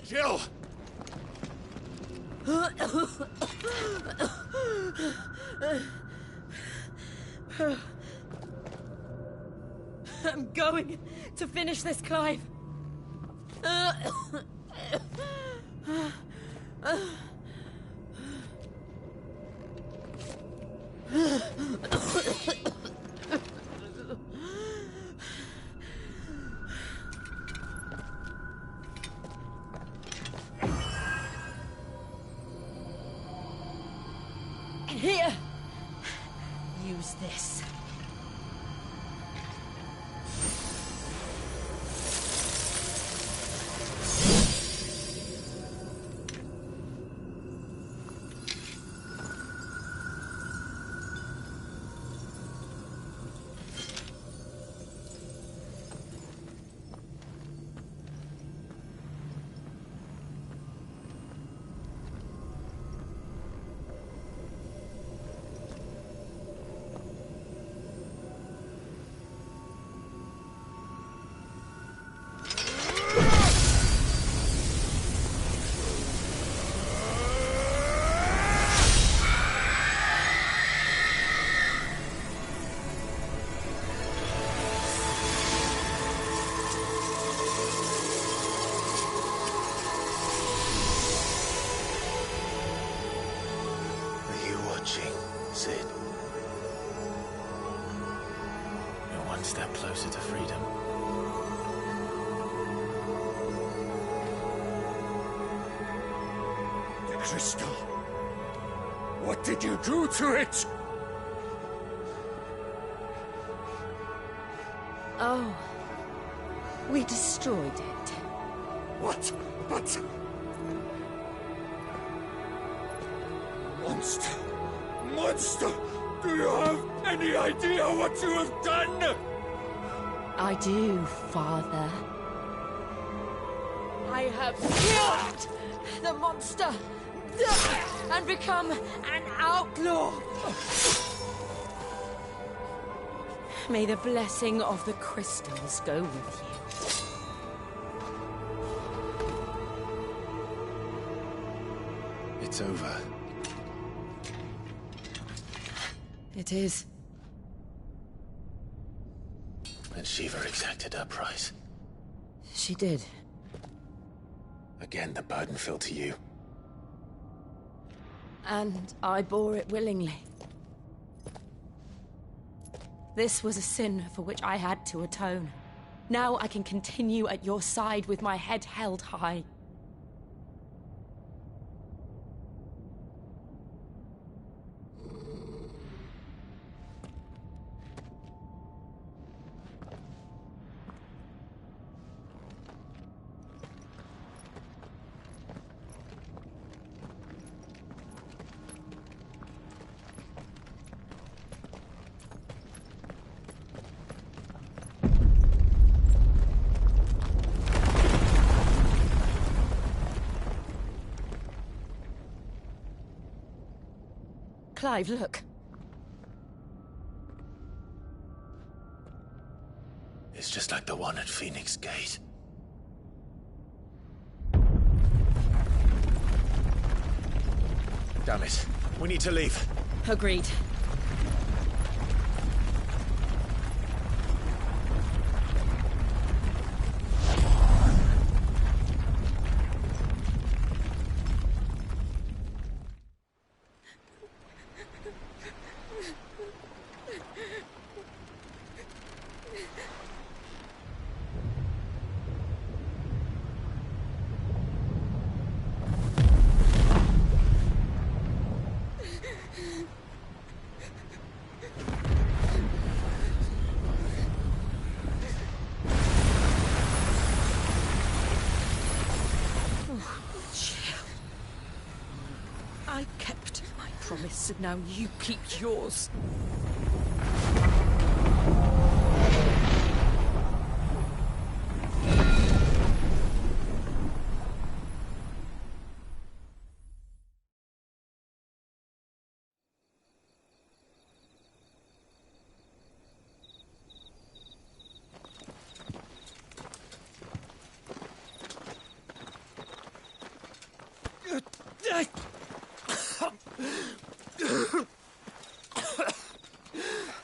Jill! I'm going to finish this, Clive. Here! Use this. One step closer to freedom. The crystal. What did you do to it? Oh. We destroyed it. What? But... Monster! Monster! Do you have any idea what you have done? I do, Father. I have killed the monster and become an outlaw. May the blessing of the crystals go with you. It's over. It is. And Shiva exacted her price. She did. Again, the burden fell to you. And I bore it willingly. This was a sin for which I had to atone. Now I can continue at your side with my head held high. Clive, look. It's just like the one at Phoenix Gate. Damn it. We need to leave. Agreed. I kept my promise, and now you keep yours.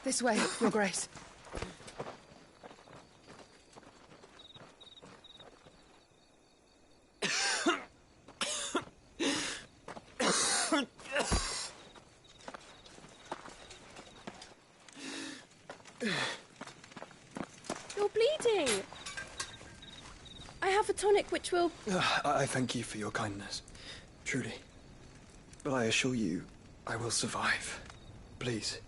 This way, Your Grace. You're bleeding. I have a tonic which will... I thank you for your kindness, truly. But I assure you, I will survive. Please,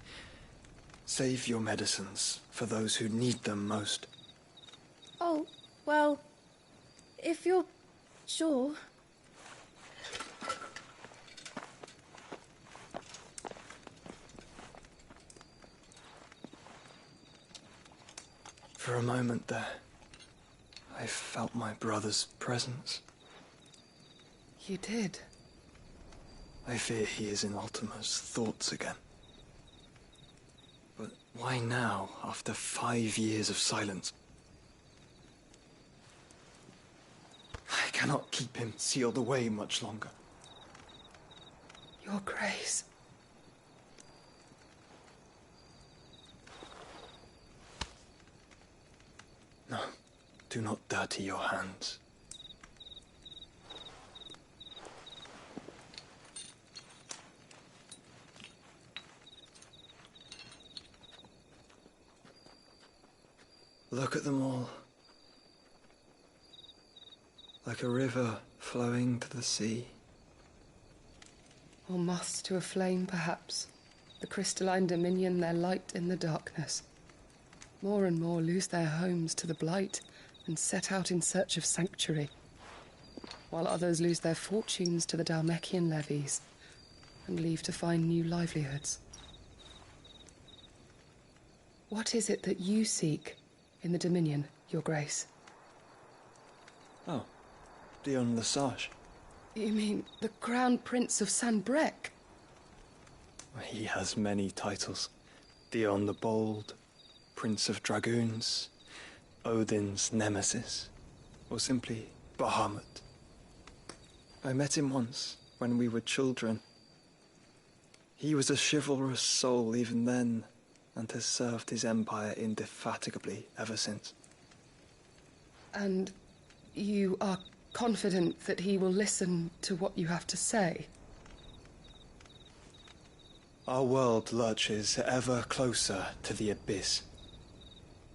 save your medicines for those who need them most. Oh, well, if you're sure... For a moment there, I felt my brother's presence. You did? I fear he is in Ultima's thoughts again. But why now, after 5 years of silence? I cannot keep him sealed away much longer. Your Grace. No, do not dirty your hands. Look at them all. Like a river flowing to the sea. Or moths to a flame, perhaps. The crystalline dominion, their light in the darkness. More and more lose their homes to the blight and set out in search of sanctuary, while others lose their fortunes to the Dhalmekian levies and leave to find new livelihoods. What is it that you seek in the Dominion, Your Grace? Oh, Dion Lesage. You mean the Crown Prince of Sanbreque? He has many titles. Dion the Bold, Prince of Dragoons, Odin's Nemesis, or simply Bahamut. I met him once, when we were children. He was a chivalrous soul even then, and has served his empire indefatigably ever since. And you are confident that he will listen to what you have to say? Our world lurches ever closer to the abyss,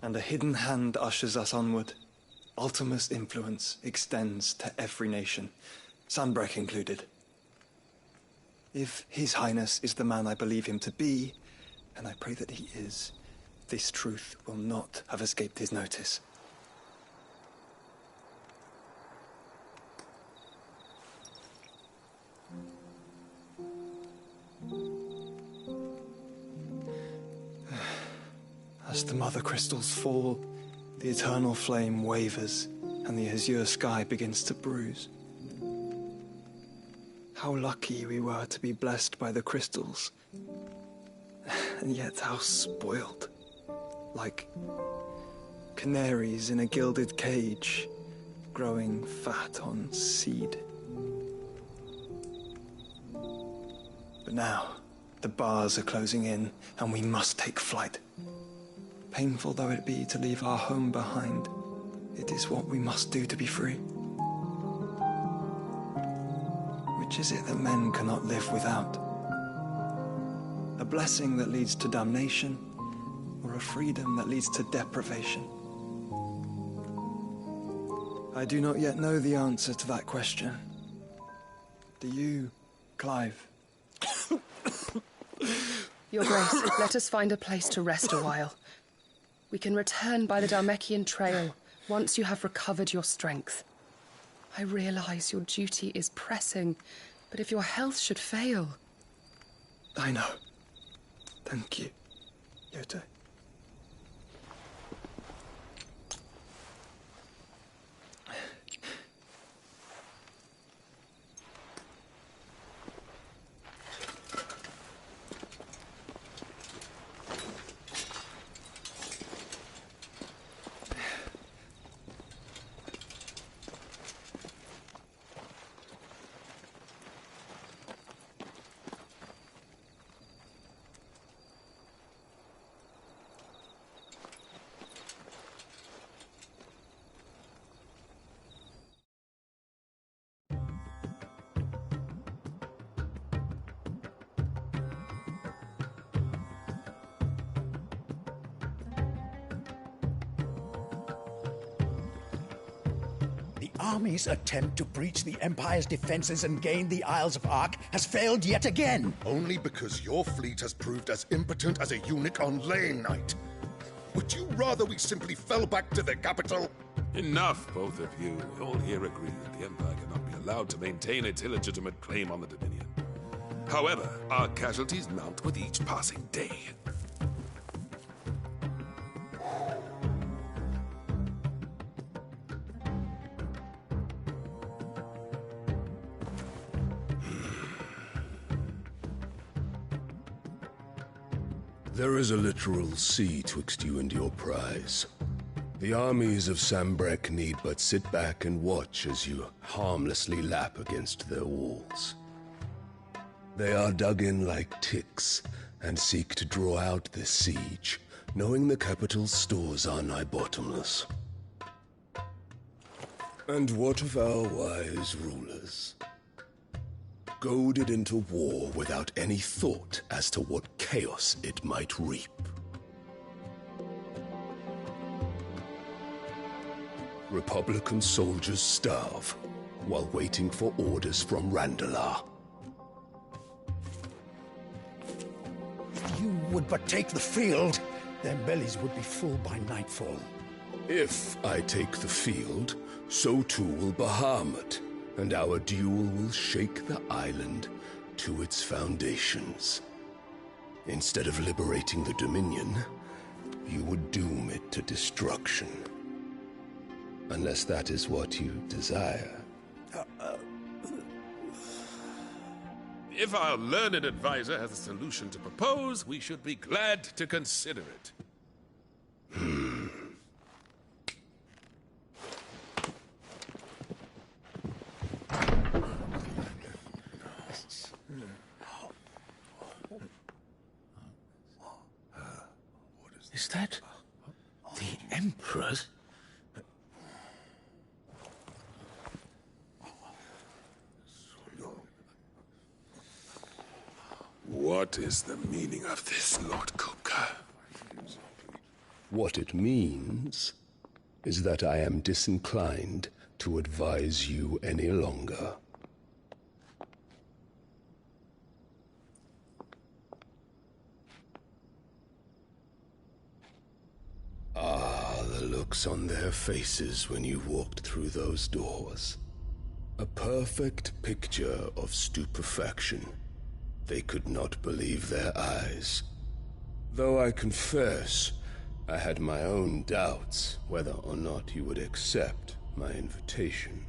and a hidden hand ushers us onward. Ultima's influence extends to every nation, Sanbreque included. If His Highness is the man I believe him to be, and I pray that he is, this truth will not have escaped his notice. As the mother crystals fall, the eternal flame wavers, and the azure sky begins to bruise. How lucky we were to be blessed by the crystals, and yet how spoiled. Like canaries in a gilded cage, growing fat on seed. But now, the bars are closing in, and we must take flight. Painful though it be to leave our home behind, it is what we must do to be free. Which is it that men cannot live without? A blessing that leads to damnation, or a freedom that leads to deprivation? I do not yet know the answer to that question. Do you, Clive? Your Grace, let us find a place to rest a while. We can return by the Dhalmekian trail once you have recovered your strength. I realize your duty is pressing, but if your health should fail... I know. Thank you, Yote. Army's attempt to breach the Empire's defenses and gain the Isles of Ark has failed yet again. Only because your fleet has proved as impotent as a eunuch on Lane Night. Would you rather we simply fell back to the capital? Enough, both of you. We all here agree that the Empire cannot be allowed to maintain its illegitimate claim on the Dominion. However, our casualties mount with each passing day. There is a literal sea twixt you and your prize. The armies of Sanbreque need but sit back and watch as you harmlessly lap against their walls. They are dug in like ticks and seek to draw out this siege, knowing the capital's stores are nigh bottomless. And what of our wise rulers? Goaded into war without any thought as to what chaos it might reap. Republican soldiers starve while waiting for orders from Randalar. If you would but take the field, their bellies would be full by nightfall. If I take the field, so too will Bahamut, and our duel will shake the island to its foundations. Instead of liberating the Dominion, you would doom it to destruction. Unless that is what you desire. If our learned advisor has a solution to propose, we should be glad to consider it. Is that the Emperor's? What is the meaning of this, Lord Kupka? What it means is that I am disinclined to advise you any longer. Ah, the looks on their faces when you walked through those doors. A perfect picture of stupefaction. They could not believe their eyes. Though I confess, I had my own doubts whether or not you would accept my invitation.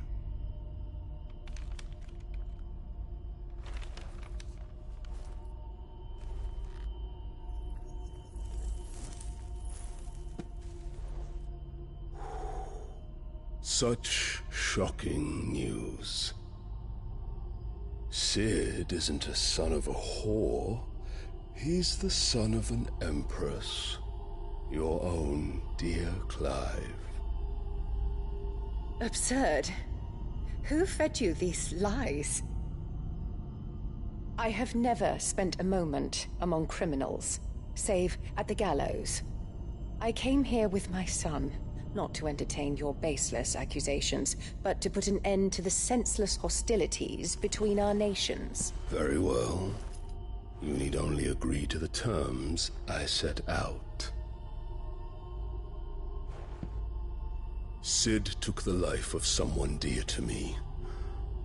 Such shocking news. Sid isn't a son of a whore. He's the son of an empress. Your own dear Clive. Absurd. Who fed you these lies? I have never spent a moment among criminals, save at the gallows. I came here with my son, not to entertain your baseless accusations, but to put an end to the senseless hostilities between our nations. Very well. You need only agree to the terms I set out. Sid took the life of someone dear to me,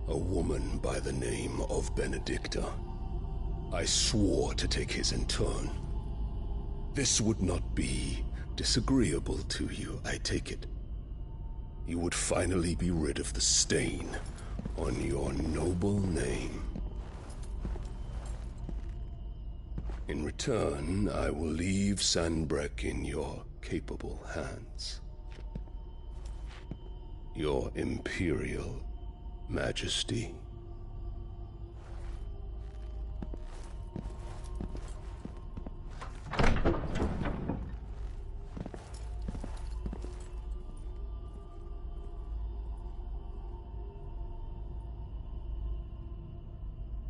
a woman by the name of Benedicta. I swore to take his in turn. This would not be disagreeable to you, I take it. You would finally be rid of the stain on your noble name. In return, I will leave Sanbreque in your capable hands. Your Imperial Majesty.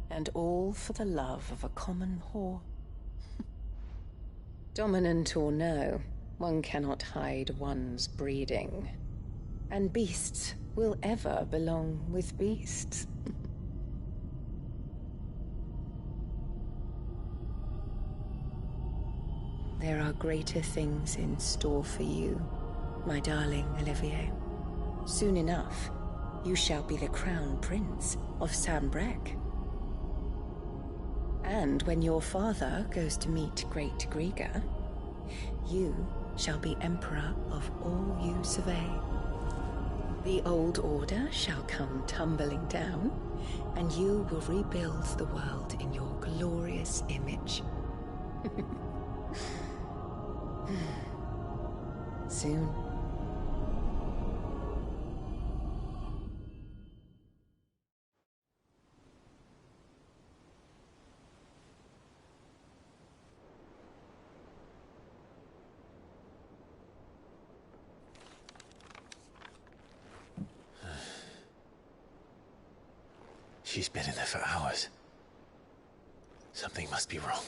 And all for the love of a common whore. Dominant or no, one cannot hide one's breeding. And beasts will ever belong with beasts. There are greater things in store for you, my darling Olivier. Soon enough, you shall be the crown prince of Sanbreque. And when your father goes to meet Great Griga, you shall be emperor of all you survey. The old order shall come tumbling down, and you will rebuild the world in your glorious image. Soon. She's been in there for hours. Something must be wrong.